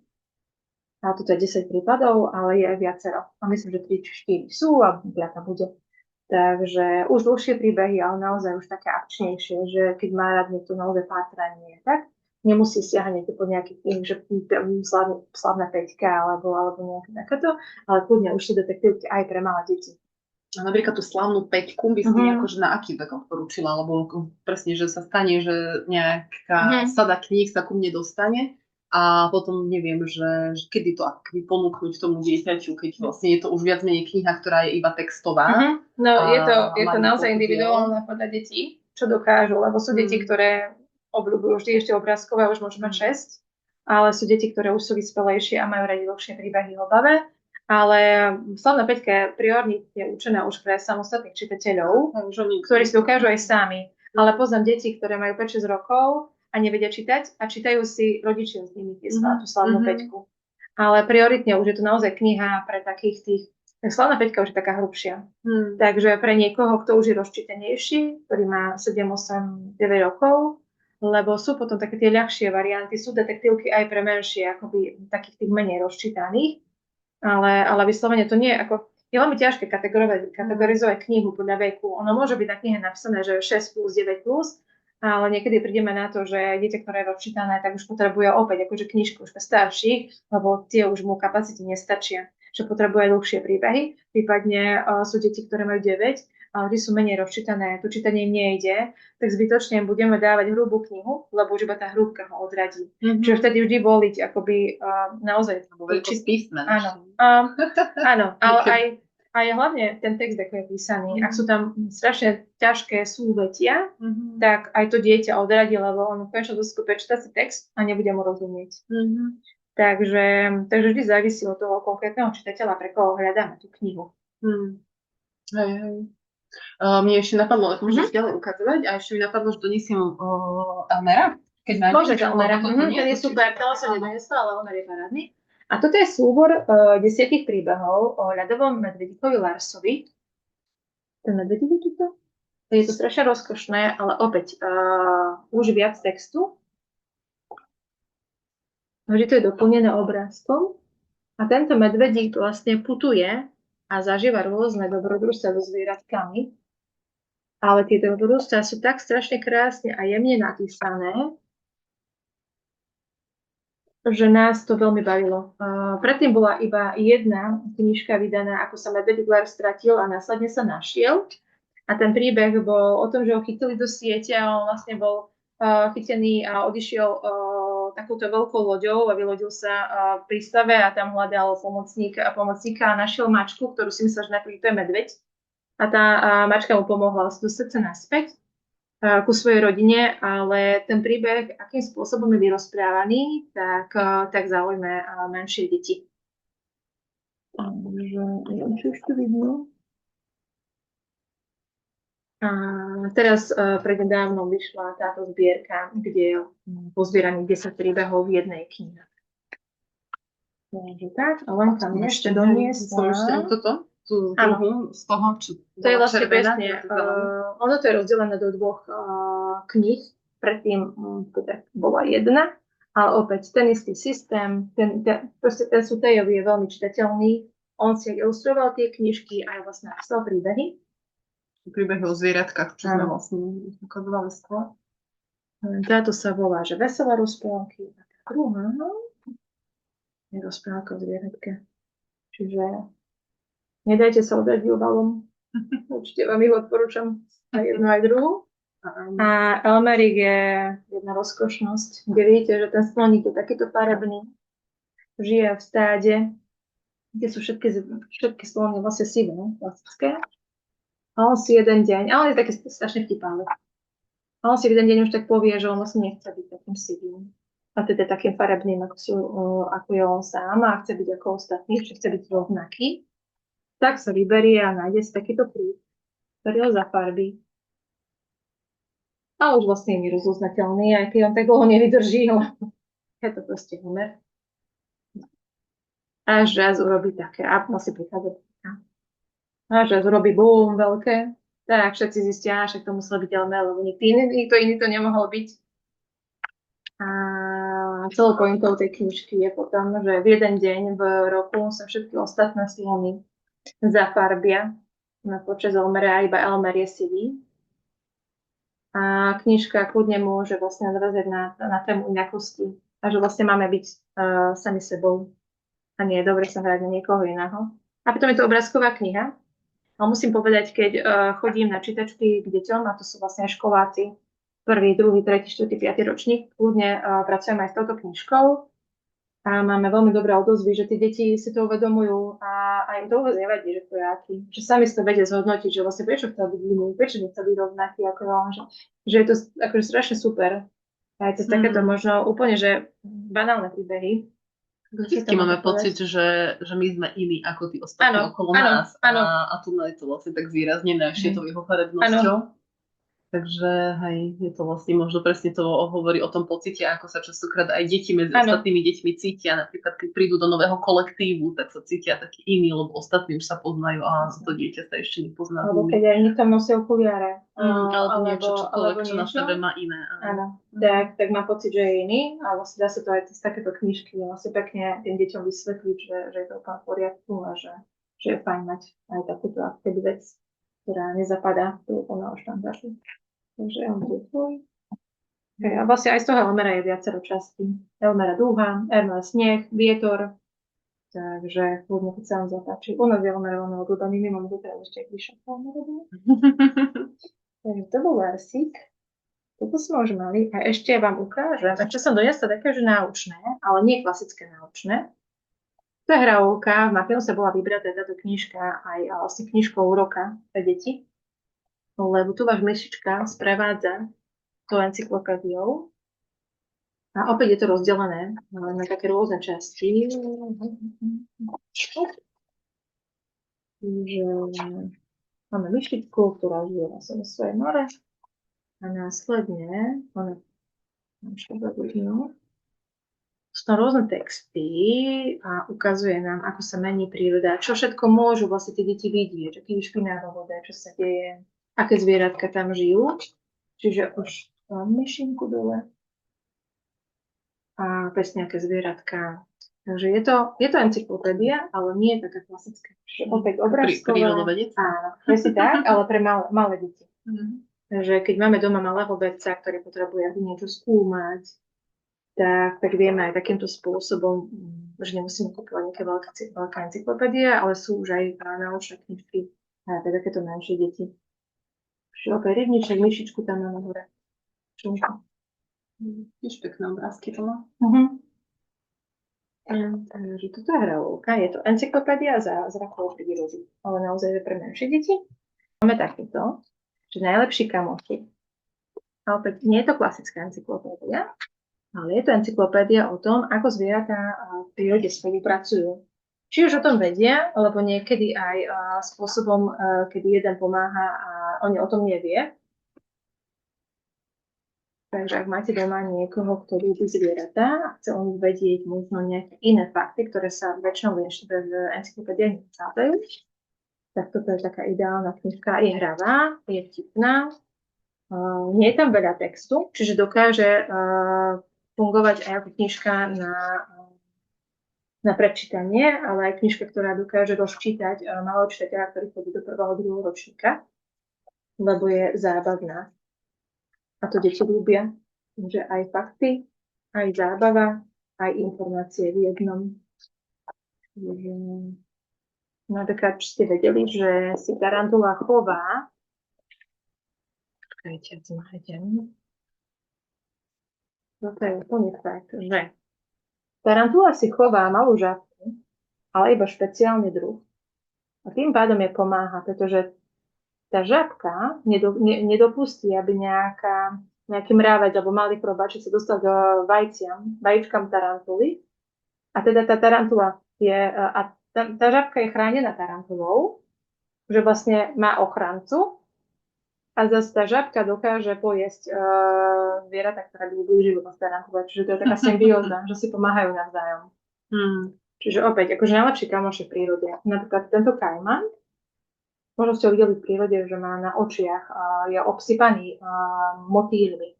A toto je 10 prípadov, ale je aj viacero. A myslím, že 3 či 4 sú a 5 bude. Takže už dlhšie príbehy, ale naozaj už také akčnejšie, že keď má rád niekto naozaj pátranie, tak nemusí siahať po nejakých tých, že slavná peťka alebo nejaké takéto, ale kľudne už sú detektívky aj pre malé deti. A napríklad tú slavnú peťku by si akože na aký vek odporúčila, lebo presne, že sa stane, že nejaká sada kníh sa ku mne dostane a potom neviem, že kedy to akoby ponúknuť tomu dieťaťu, keď vlastne je to už viac menej kniha, ktorá je iba textová. No je to naozaj individuálne podľa detí, čo dokážu, lebo sú deti, ktoré obľúbujú vždy ešte obrázkové, už môžu mať 6, ale sú deti, ktoré už sú vyspelejšie a majú radi dlhšie príbehy hlbavé. Ale slavná peťka je priorne určená už pre samostatných čitateľov, ktorí si dokážu aj sami. Ale poznám deti, ktoré majú 5-6 rokov a nevedia čítať a čítajú si rodičia s nimi tú slavnú peťku. Ale prioritne už je to naozaj kniha pre takých tých. Slavná peťka už je taká hrubšia. Takže pre niekoho, kto už je rozčítanejší, ktorý má 7, 8, 9 rokov, lebo sú potom také tie ľahšie varianty, sú detektívky aj pre menšie, akoby takých tých menej rozčítaných. Ale vyslovene to nie je ako. Je veľmi ťažké kategorizovať knihu podľa veku. Ono môže byť na knihe napísané, že 6+, 9+, ale niekedy prídeme na to, že dieťa, ktoré je rozčítané, tak už potrebuje opäť akože knižku už pre starších, lebo tie už mu kapacity nestačia, že potrebuje dlhšie príbehy. Prípadne sú deti, ktoré majú 9 ale tí sú menej rozčítané, to čítanie im nejde, tak zbytočne im budeme dávať hrubú knihu, lebo už iba tá hrúbka ho odradí. Čiže vtedy vždy voliť akoby naozaj Veľkosť písmen. Áno, áno, ale aj hlavne ten text, ako je písaný. Ak sú tam strašne ťažké súvetia, tak aj to dieťa odradí, lebo on v konečnom dôsledku prečíta si text a nebude mu rozumieť. Takže vždy závisí od toho konkrétneho čitateľa, pre koho hľadáme tú knihu. Hej. Mne ešte napadlo, ako môžeš ďalej ukazovať, a ešte mi napadlo, že donesiem Elmera. Keď Môžeš Elmera, ten je super, to som nedonesla, ale Elmer je parádny. A toto je súbor 10 príbehov o ľadovom medvedíkovi Larsovi. Ten medvedík je to? Je to strašne rozkošné, ale opäť už viac textu. Vždy to je doplnené obrázkom. A tento medvedík vlastne putuje a zažíva rôzne dobrodružstva so zvieratkami. Ale tie dobrodružstvá sú tak strašne krásne a jemne napísané, že nás to veľmi bavilo. Predtým bola iba jedna knižka vydaná, ako sa medvedík Lars stratil a následne sa našiel. A ten príbeh bol o tom, že ho chytili do siete a on vlastne bol chytený a odišiel takouto veľkou loďou a vylodil sa v prístave a tam hľadal pomocníka a našiel mačku, ktorú si myslel, že najprv to je medveď. A tá mačka mu pomohla dostať sa naspäť ku svojej rodine, ale ten príbeh, akým spôsobom je vyrozprávaný, tak zaujme menšie deti. Takže neviem, či už to vidno. A teraz prednedávno vyšla táto zbierka, kde je pozbieraných 10 príbehov v jednej knihe. Takže tak, a Lenka mi ešte doniesla. Toto? Tú druhú z toho, čo to je vlastne presne. Ono to je rozdelené do dvoch kníh. Predtým teda bola jedna, ale opäť ten istý systém, ten Sutejov je veľmi čitateľný. On si ilustroval tie knižky a aj vlastne napísal príbehy. Príbehy o zvieratkách, čo sme vlastne ukazovali skôr. Táto sa volá, že Veselé rozprávky. A tá druhá je rozprávka o zvieratke. Čiže nedajte sa odrať juvalom. Určite vám ich odporúčam aj jednu, aj druhú. A Elmerik je jedna rozkošnosť, kde vidíte, že ten sloník je takýto farebný. Žije v stáde, kde sú všetky slony vlastne sivé, klasické. A on si jeden deň, ale on je taký strašne vtipavý. A on si jeden deň už tak povie, že on vlastne nechce byť takým sivým. A teda takým farebným, ako je on sám a chce byť ako ostatní, že chce byť rovnaký. Tak sa vyberie a nájde si takýto príd, ktorý ho zafarbí. A už vlastne je nerozoznateľný, aj keď on tak dlho nevydrží, lebo je to proste Homer. Až raz urobí také, a musí prichádzať a že zrobí boom veľké, tak všetci zistia, že to musel byť Elmer, lebo nikto iný to nemohol byť. A celou pointou tej knižky je potom, že v jeden deň v roku sa všetky ostatné slony zafarbia na počas Elmera, iba Elmer je sivý. A knižka kľudne môže vlastne odrazať na tému inakosti. A že vlastne máme byť sami sebou. A nie je dobre sa hrať na niekoho iného. A potom je to obrázková kniha. A musím povedať, keď chodím na čítačky k deťom, a to sú vlastne školáci, 1., 2., 3., 4., 5. ročník, kľudne pracujem aj s touto knižkou. A máme veľmi dobré odozvy, že tí deti si to uvedomujú a im to vôbec nevadí, že to je aký. Že sami si to vedia zhodnotiť, že vlastne prečo chcel byť iný, prečo nechcel byť rovnaký ako on, že je to akože strašne super. A je to takéto možno úplne, že banálne príbehy. Vždycky máme pocit, že my sme iní ako tí ostatní okolo nás. A tu je to vlastne tak zvýraznené ešte tou jeho farebnosťou. Takže hej, je to vlastne možno presne to hovorí o tom pocite, ako sa častokrát aj deti medzi ostatnými deťmi cítia. Napríklad, keď prídu do nového kolektívu, tak sa cítia takí iní, lebo ostatní už sa poznajú a to dieťa sa ešte nepozná. Alebo keď aj nikto nosia okuliare. Alebo niečo, čokoľvek, čo na sebe má iné. Áno, tak má pocit, že je iný a vlastne dá sa to aj z takéto knižky vlastne pekne tým deťom vysvetliť, že je to úplne v poriadku a že je fajn mať aj takúto aktivity vec, ktorá nezapadá do úplného štandardu. Takže on tu je tvoj. A vlastne aj z toho Elmera je viacero častí. Elmera dúha, Elmera sneh, vietor, Takže kľudne, keď sa vám zapáči. U nás je veľmi obľúbený, my máme tu teraz ešte vyššie veľmi. Takže to bol versík. Toto sme už mali. A ešte vám ukážem. Ešte som doniesla také, že naučné, ale nie klasické naučné. To je hravovka. V Mafionu sa bola vybratá táto knižka aj vlastne knižkou roka pre deti. Lebo tu váš myšička sprevádza tou encyklopédiou. A opäť je to rozdelené na také rôzne časti. Máme myšičku, ktorá žije na svojej more. A následne máme sú tam rôzne texty a ukazuje nám, ako sa mení príroda, čo všetko môžu vlastne tie deti vidieť, aký je špinavá voda, čo sa deje, aké zvieratka tam žijú. Čiže už mám myšinku dole a presne aké zvieratka. Takže je to encyklopédia, ale nie je taká klasická. Čiže opäť obrázková. Prírodovedec. Áno, presne tak, ale pre malé deti. Takže keď máme doma malého vedca, ktorý potrebuje niečo skúmať, tak vieme aj takýmto spôsobom, že nemusíme kúpovať nejaké veľká encyklopédia, ale sú už aj naučné knižky a takéto menšie deti. Čiže opäť rybníček, myšičku tam máme hore. Tiež pekné obrázky to má. Takže toto je hravovka, je to encyklopédia za zrakov prírody, ale naozaj je pre menšie deti. Máme takýto, že najlepší kamoši. A opäť nie je to klasická encyklopédia, ale je to encyklopédia o tom, ako zvieratá v prírode spolupracujú. Či už o tom vedia, alebo niekedy aj spôsobom, kedy jeden pomáha a on o tom nevie. Takže ak máte doma niekoho, kto ľúbi zvieratá a chce on vedieť možno nejaké iné fakty, ktoré sa väčšinou v encyklopédiách nachádzajú, tak toto je taká ideálna knižka. Je hravá, je vtipná, nie je tam veľa textu, čiže dokáže fungovať aj ako knižka na prečítanie, ale aj knižka, ktorá dokáže rozčítať malého čitateľa, ktorý chodí do prvého, druhého ročníka, lebo je zábavná. A to deti ľúbia, že aj fakty, aj zábava, aj informácie v jednom. Napríklad ste vedeli, že si tarantula chová. Počkajte, zmájdem. Toto je úplne fakt, že tarantula si chová malú žabku, ale iba špeciálny druh. A tým pádom je pomáha, pretože tá žabka nedopustí, aby nejaký mrávec alebo malý chrobačik sa dostal do vajíčkam tarantuly. A teda tá tarantula tá žabka je chránená tarantulou, že vlastne má ochrancu a zase tá žabka dokáže pojesť zvieratá, ktoré by ublížili z tarantule. Čiže to je taká symbióza, že si pomáhajú navzájom. Čiže opäť, akože najlepší kamoš v prírode. Napríklad tento kajman, možno ste ho videli v prírode, že má na očiach, je obsypaný motýlmi.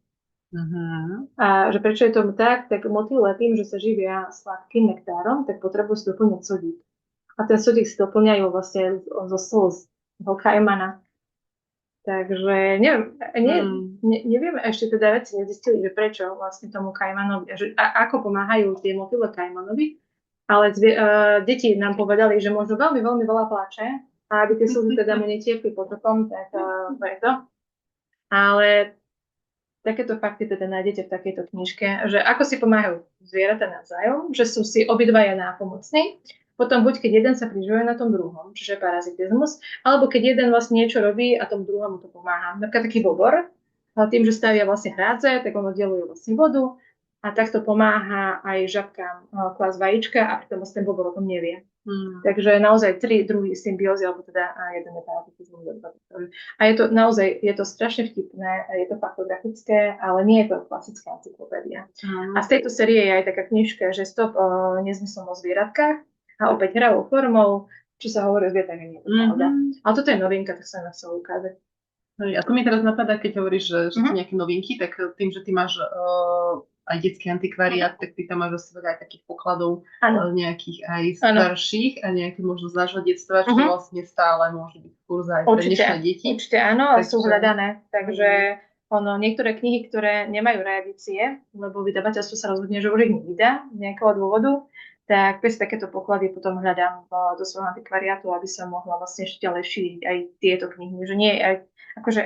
A že prečo je tomu tak motýle tým, že sa živia sladkým nektárom, tak potrebujú si doplňať sodík. A ten sodík si doplňajú vlastne zo slz toho kajmana. Takže nevieme ešte teda veci nezistili, že prečo vlastne tomu kajmanovi, ako pomáhajú tie motýle kajmanovi, ale deti nám povedali, že možno veľmi, veľmi veľa plače, a aby tie slzy teda mu netiekli potokom, tak to je to. Ale takéto fakty teda nájdete v takejto knižke, že ako si pomáhajú zvieratá navzájom, že sú si obidvaja nápomocní, potom buď keď jeden sa prižuje na tom druhom, čiže parazitizmus, alebo keď jeden vlastne niečo robí a tomu druhému to pomáha. Napríklad taký bobor, tým, že stavia vlastne hrádze, tak on oddeluje vlastne vodu a takto pomáha aj žabkám klásť vajíčka a pritom ten bobor o tom nevie. Takže naozaj 3 druhy symbiózy, alebo teda jeden je parazitizmus. A je to naozaj, je to strašne vtipné, je to faktografické, ale nie je to klasická encyklopédia. A z tejto série je aj taká knižka, že Stop nezmyslom o zvieratkách a opäť hravou formou, čo sa hovorí o zvieratách, nie je to pravda. Ale toto je novinka, tak sa na chcela ukázať. A to mi teraz napadá, keď hovoríš, že sú nejaké novinky, tak tým, že ty máš aj detský antikvariát, tak ty tam máš zase aj takých pokladov nejakých aj starších a nejaké možno z nášho detstva, čo vlastne stále môže byť kurz aj pre dnešné deti. Určite áno, ale sú hľadané. Takže niektoré knihy, ktoré nemajú reedície, lebo vydavateľstvo sa rozhodne, že už ich nevydá z nejakého dôvodu, tak bez takéto poklady potom hľadám do svojho antikvariátu, aby som mohla vlastne ešte ďalej šíriť aj tieto knihy. Že nie, akože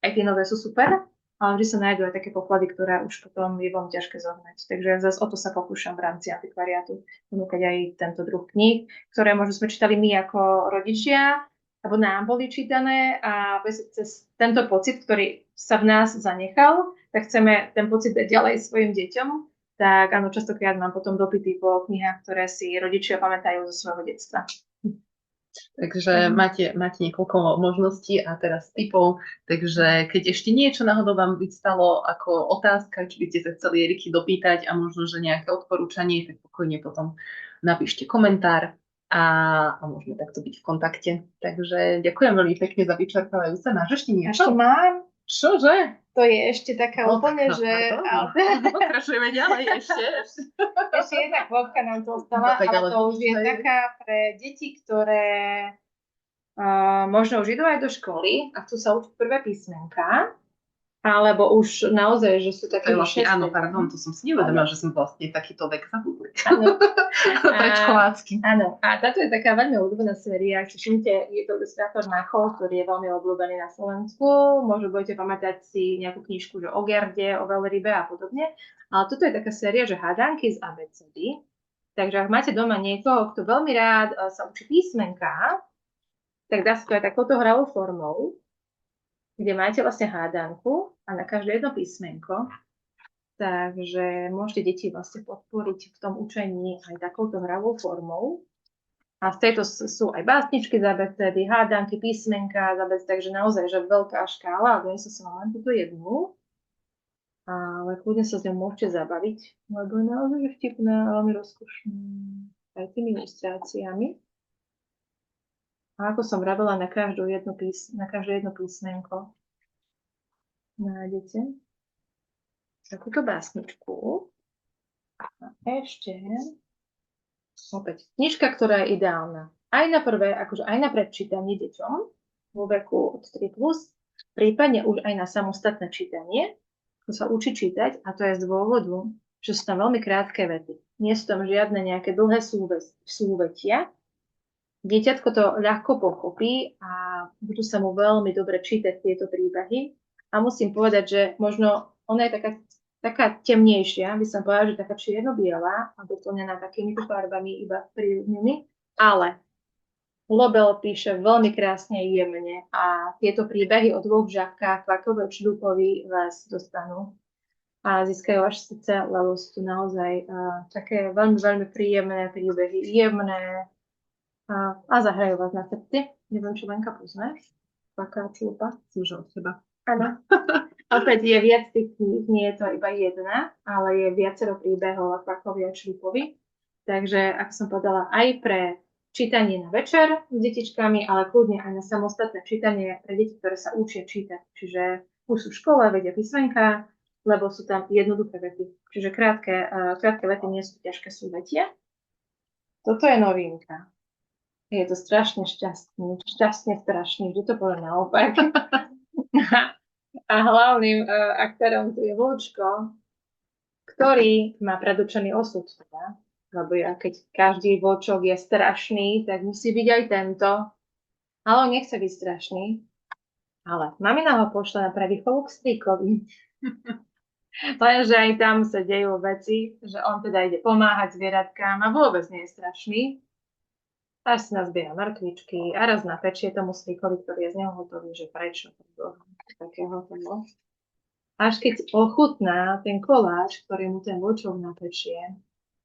aj tie nové sú super, ale vždy sa nájdú aj také poklady, ktoré už potom je veľmi ťažké zohnať. Takže zase o to sa pokúšam v rámci antikvariátu ponúkať aj tento druh kníh, ktoré možno sme čítali my ako rodičia, alebo nám boli čítané a cez tento pocit, ktorý sa v nás zanechal, tak chceme ten pocit dať ďalej svojim deťom. Tak áno, častokrát mám potom dopyty po knihách, ktoré si rodičia pamätajú zo svojho detstva. Takže máte niekoľko možností a teraz typov, takže keď ešte niečo náhodou vám vyvstalo ako otázka, či by ste sa chceli Eriky dopýtať a možno, že nejaké odporúčanie, tak pokojne potom napíšte komentár a môžeme takto byť v kontakte. Takže ďakujem veľmi pekne za vyčerpávajúce. Máš ešte niečo? Ešte mám. Čože? To je ešte taká úplne, že... Pokračujeme ďalej ešte. Ešte jedna kvótka nám to ostala, ale to už je taká pre deti, ktoré možno už idú aj do školy a chcú sa učiť prvé písmenka, alebo už naozaj, že sú také vlastne, áno, pardon, to som si nevedomila, že som vlastne takýto vek zabudli. Predškolácky. Áno, a táto je taká veľmi obľúbená séria. Ak si všimnite, je to ilustrátor Machol, ktorý je veľmi obľúbený na Slovensku. Možno budete pamätať si nejakú knižku, že o Gerde, o veľrybe a podobne. Ale toto je taká séria, že hádanky z abecedy. Takže ak máte doma niekoho, kto veľmi rád sa učí písmenka, tak dá sa to aj takouto hravou formou, kde máte vlastne hádanku a na každé jedno písmenko. Takže môžete deti vlastne podporiť v tom učení aj takouto hravou formou. A z tejto sú aj básničky z abecedy, hádanky, písmenka z abecedy, takže naozaj, že veľká škála. A dnes som len túto jednu. Ale kľudne sa s ňou môžete zabaviť, lebo je naozaj vtipná a veľmi rozkošná aj tými ilustráciami. A ako som vravela, na každé jedno písmenko nájdete takúto básničku. A ešte opäť knižka, ktorá je ideálna aj na prvé, akože aj na predčítanie deťom vo veku od 3+, prípadne už aj na samostatné čítanie, ako sa učí čítať, a to je z dôvodu, že sú tam veľmi krátke vety. Nie sú tam žiadne nejaké dlhé súvetia. Dieťatko to ľahko pochopí a budú sa mu veľmi dobre čítať tieto príbehy. A musím povedať, že možno ona je taká temnejšia, by som povedala, že taká čierno-biela a doplnená takýmito farbami iba prírodnými, ale Lobel píše veľmi krásne jemne a tieto príbehy o dvoch žabkách, kvakovi a čudupovi vás dostanú a získajú až srdce, lebo sú tu naozaj také veľmi, veľmi príjemné príbehy, jemné, a zahrajú vás na srdci. Neviem, či Lenka poznáš. Taká čúpa. Môže od seba. Áno. Opäť je viac tých kníh, nie je to iba jedna, ale je viacero príbehov a Kvakovi a Čudupovi. Takže, ako som povedala, aj pre čítanie na večer s detičkami, ale kľudne aj na samostatné čítanie pre deti, ktoré sa učia čítať. Čiže už sú v škole, vedia písmenka, lebo sú tam jednoduché vety. Čiže krátke vety nie sú ťažké súvetia. Toto je novinka. Je to strašne šťastne strašný, vždy to poviem naopak. A hlavným aktérom tu je Vlčko, ktorý má predočený osud. Teda. Lebo keď každý vlčok je strašný, tak musí byť aj tento. Ale on nechce byť strašný. Ale mamina ho pošle na prevýchovu k strýkovi. Lenže aj tam sa dejú veci, že on teda ide pomáhať zvieratkám a vôbec nie je strašný. Až si nazbiera mrkvičky a raz napečie tomu strýkovi, ktorý je z neho hotový, že prečo takého toho. Až keď ochutná ten koláč, ktorý mu ten vlčok napečie,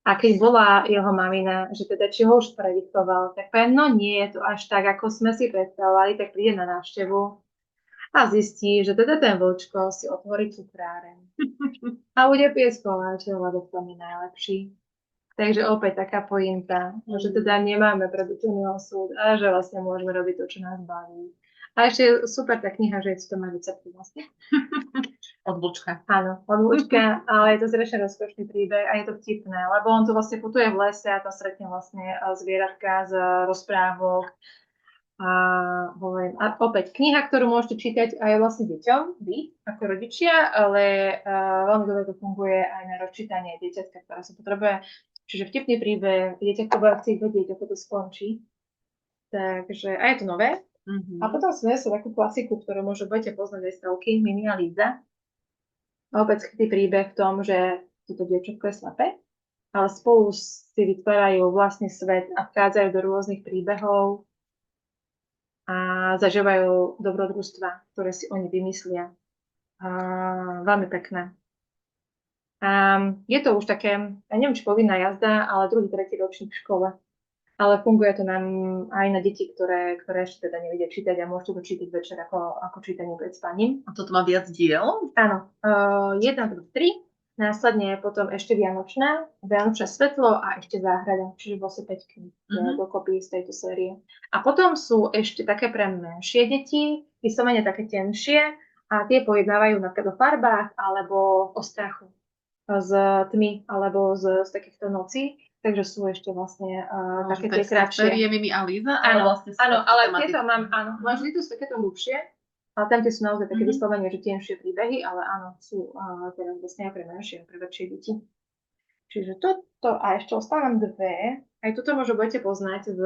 a keď volá jeho mamina, že teda či ho už prevychoval, tak povie, no nie je to až tak, ako sme si predstavovali, tak príde na návštevu a zistí, že teda ten vlčko si otvorí cukráreň a bude piesť koláče, lebo to je najlepší. Takže opäť taká pointa, že teda nemáme predočený osud a že vlastne môžeme robiť to, čo nás baví. A ešte je super tá kniha, že to má recepty vlastne. Od Vlčka. Áno, od Vlčka, ale je to strašne rozkošný príbeh a je to vtipné, lebo on tu vlastne putuje v lese a tam stretne vlastne zvieratka z rozprávok. A hovorím, a opäť kniha, ktorú môžete čítať aj vlastne deťom, vy ako rodičia, ale veľmi dobre to funguje aj na rozčítanie dieťatka, ktoré sa potrebuje Čiže vtipný príbeh, dieťa to bude chcieť vedieť, ako to skončí. Takže, a je to nové. A potom som nesla takú klasiku, ktorú možno budete poznať aj z telky, Mimi a Líza. A opäť chytý príbeh v tom, že toto dievčatko je slepé, ale spolu si vytvárajú vlastný svet a vchádzajú do rôznych príbehov a zažívajú dobrodružstva, ktoré si oni vymyslia. Veľmi pekné. Je to už také, ja neviem, či povinná jazda, ale druhý, tretí ročník v škole. Ale funguje to nám aj na deti, ktoré ešte teda nevedia čítať a môžete to čítať večer ako čítanie pred spaním. A toto má viac diel? Áno, 1, 2, 3, následne potom ešte Vianočné svetlo a ešte záhrada, čiže vlastne 5 kníh dokopy z tejto série. A potom sú ešte také pre menšie deti, vyslovene také tenšie a tie pojednávajú napríklad o farbách alebo o strachu z tmy alebo z takýchto nocí. Takže sú ešte vlastne také tie kratšie. Série Mimi a Líza? Áno, ale tieto mám, vždy tu sú takéto hlubšie, ale tam tie sú naozaj také vyslovene, že tenšie príbehy, ale áno, sú teraz vlastne aj pre menšie, pre väčšie deti. Čiže toto, a ešte ostávam dve, aj toto možno budete poznať z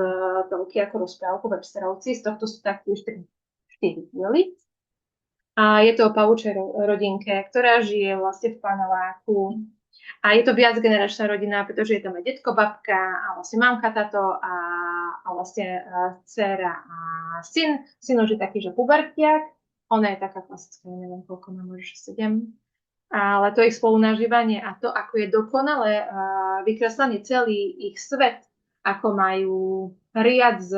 telky ako rozprávku Websterovci, z tohto sú taktiež 4 diely. A je to o pavučej rodinke, ktorá žije vlastne v paneláku. A je to viacgeneračná rodina, pretože je tam aj detko, babka a vlastne mamka táto a vlastne dcera a syn. Syn už je taký, že pubertiak. Ona je taká klasická, neviem koľko má, možno 7. Ale to ich spolunažívanie a to, ako je dokonale vykreslený celý ich svet, ako majú riad z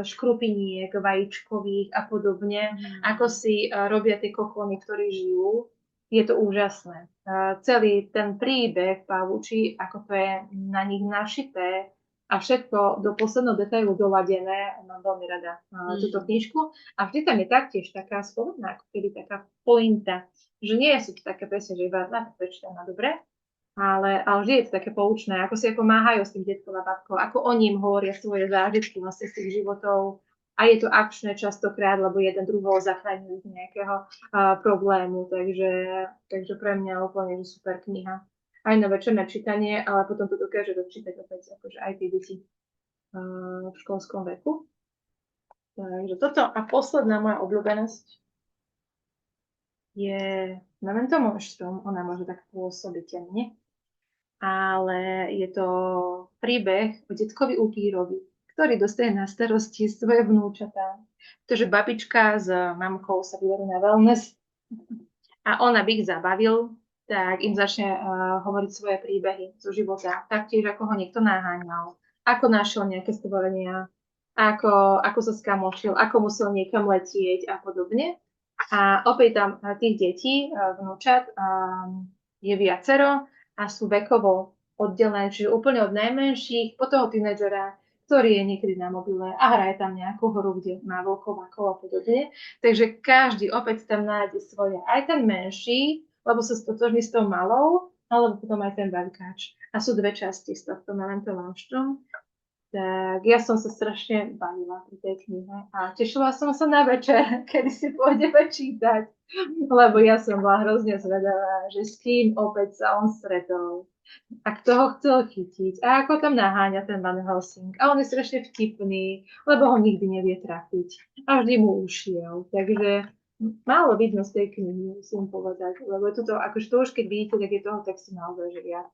škrupiniek vajíčkových a podobne, ako si robia tie kokóny, ktorí žijú. Je to úžasné. Celý ten príbeh pavúči, ako to je na nich našité a všetko do posledného detailu doladené, mám veľmi rada túto knižku. A vždy tam je taktiež taká slovná, ako keby taká pointa, že nie sú to také presne, že iba prečítam na dobre, ale vždy je to také poučné, ako si pomáhajú s tým detkom a babkou, ako oni im hovoria svoje zážitky vlastne z tých životov. A je to akčné častokrát, lebo jeden druhého zachráňujú z nejakého problému. Takže pre mňa úplne že super kniha. Aj na večerné čítanie, ale potom to dokáže dočítať opäť akože aj tie deti v školskom veku. Takže toto. A posledná moja obľúbenosť je Memento Monstrum. Ona môže tak pôsobiť temne. Ale je to príbeh o detkovi upírovi, ktorý dostane na starosti svoje vnúčatá. Pretože babička s mamkou sa vyberú na wellness a on, aby ich zabavil, tak im začne hovoriť svoje príbehy zo života. Taktiež, ako ho niekto naháňal, ako našiel nejaké stvorenia, ako sa skamošil, ako musel niekam letieť a podobne. A opäť tam tých detí, vnúčat, je viacero a sú vekovo oddelené, čiže úplne od najmenších po toho tínedžera, ktorý je niekedy na mobile a hraje tam nejakú hru, kde má vlkovákov a podobne. Takže každý opäť tam nájde svoje, aj ten menší, lebo sa stotožní s tou malou, alebo potom aj ten veľkáč. A sú dve časti z tohto Memento Monstrum. Tak ja som sa strašne bavila pri tej knihe a tešila som sa na večer, kedy si pôjdeme čítať, lebo ja som bola hrozne zvedavá, že s kým opäť sa on stretol a kto ho chcel chytiť a ako tam naháňa ten Van Helsing. A on je strašne vtipný, lebo ho nikdy nevie trafiť a vždy mu ušiel. Takže málo vidno z tej knihy, musím povedať, lebo toto, akože to už keď vidíte, tak je toho textu naozaj že viac.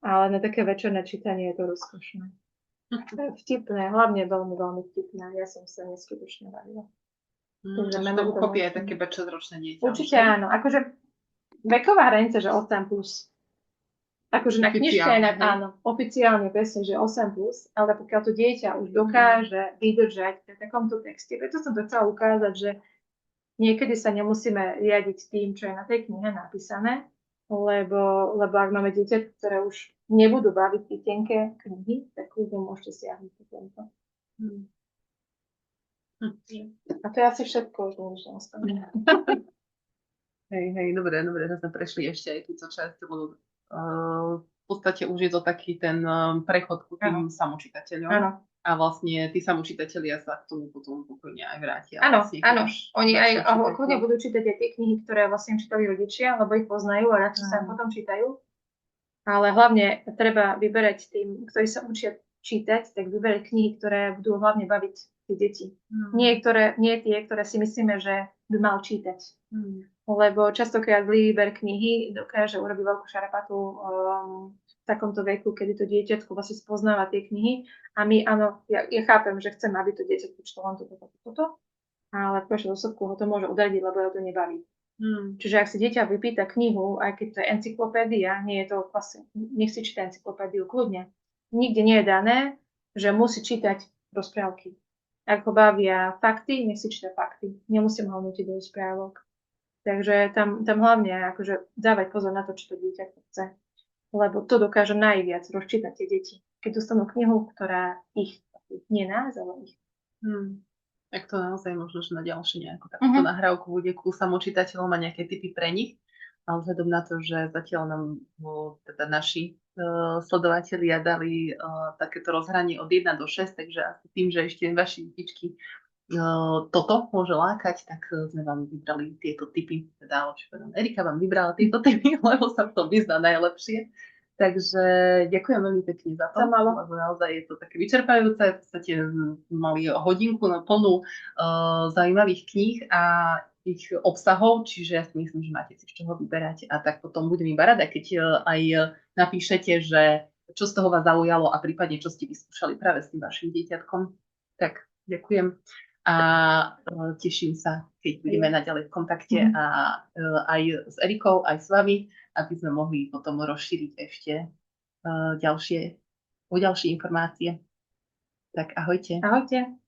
Ale na také večerné čítanie je to rozkošné. Vtipné, hlavne veľmi, veľmi vtipné. Ja som sa neskutočne bavila. To uchopí aj také 5-6-ročné dieťa. Určite áno. Akože veková hranica, že 8+. Akože na knižke áno, oficiálne presne, že 8+, ale pokiaľ to dieťa už dokáže vydržať v takomto texte, preto som to chcela ukázať, že niekedy sa nemusíme riadiť tým, čo je na tej knihe napísané, lebo ak máme dieťa, ktoré už nebudú baviť tie tenké knihy, tak ľudia môžete siahnuť po tomto. A to je asi všetko, už nič neostane. Hej, dobre, tak sme prešli ešte aj túto časť, lebo v podstate už je to taký ten prechod ku tým samočítateľom. Áno. A vlastne tí samočítatelia sa k tomu potom pokojne aj vrátia. Áno, áno. Oni aj kľudne budú čítať aj tie knihy, ktoré vlastne čítali rodičia, lebo ich poznajú a na to sa potom čítajú. Ale hlavne treba vyberať tým, ktorí sa učia čítať, tak vyberať knihy, ktoré budú hlavne baviť tie deti. Nie tie, ktoré si myslíme, že by mal čítať. Lebo častokrát zlý výber knihy dokáže urobiť veľkú šarapatu v takomto veku, kedy to dieťatko vlastne spoznáva tie knihy. A my, áno, ja chápem, že chcem, aby to dieťa počítalo len toto, ale v konečnom dôsledku ho to môže odradiť, lebo ho to nebaví. Čiže ak si dieťa vypýta knihu, aj keď to je encyklopédia, nie je to vlastne, nech si číta encyklopédiu kľudne. Nikde nie je dané, že musí čítať rozprávky. Ak ho bavia fakty, nech si číta fakty. Nemusím ho nutiť do rozprávok. Takže tam hlavne akože dávať pozor na to, čo to dieťa chce. Lebo to dokáže najviac rozčítať tie deti. Keď dostanú knihu, ktorá ich, nie nás, ale ich. Tak to naozaj možno, že na ďalšie nejakú takúto nahrávku bude ku samočítateľom a nejaké tipy pre nich. Ale vzhľadom na to, že zatiaľ nám teda naši sledovatelia dali takéto rozhranie od 1 do 6, takže asi tým, že ešte vaši detičky toto môže lákať, tak sme vám vybrali tieto tipy. Teda Erika vám vybrala tieto tipy, lebo sa v tom vyzná najlepšie. Takže ďakujem veľmi pekne za to, lebo naozaj je to také vyčerpajúce. V podstate mali hodinku na plnú zaujímavých kníh a ich obsahov, čiže ja si myslím, že máte si z čoho vyberať a tak potom budem iba rada, keď aj napíšete, že čo z toho vás zaujalo a prípadne čo ste vyskúšali práve s tým vašim dieťatkom. Tak ďakujem a teším sa, keď budeme naďalej v kontakte a aj s Erikou, aj s vami, aby sme mohli potom rozšíriť ešte ďalšie informácie. Tak ahojte. Ahojte.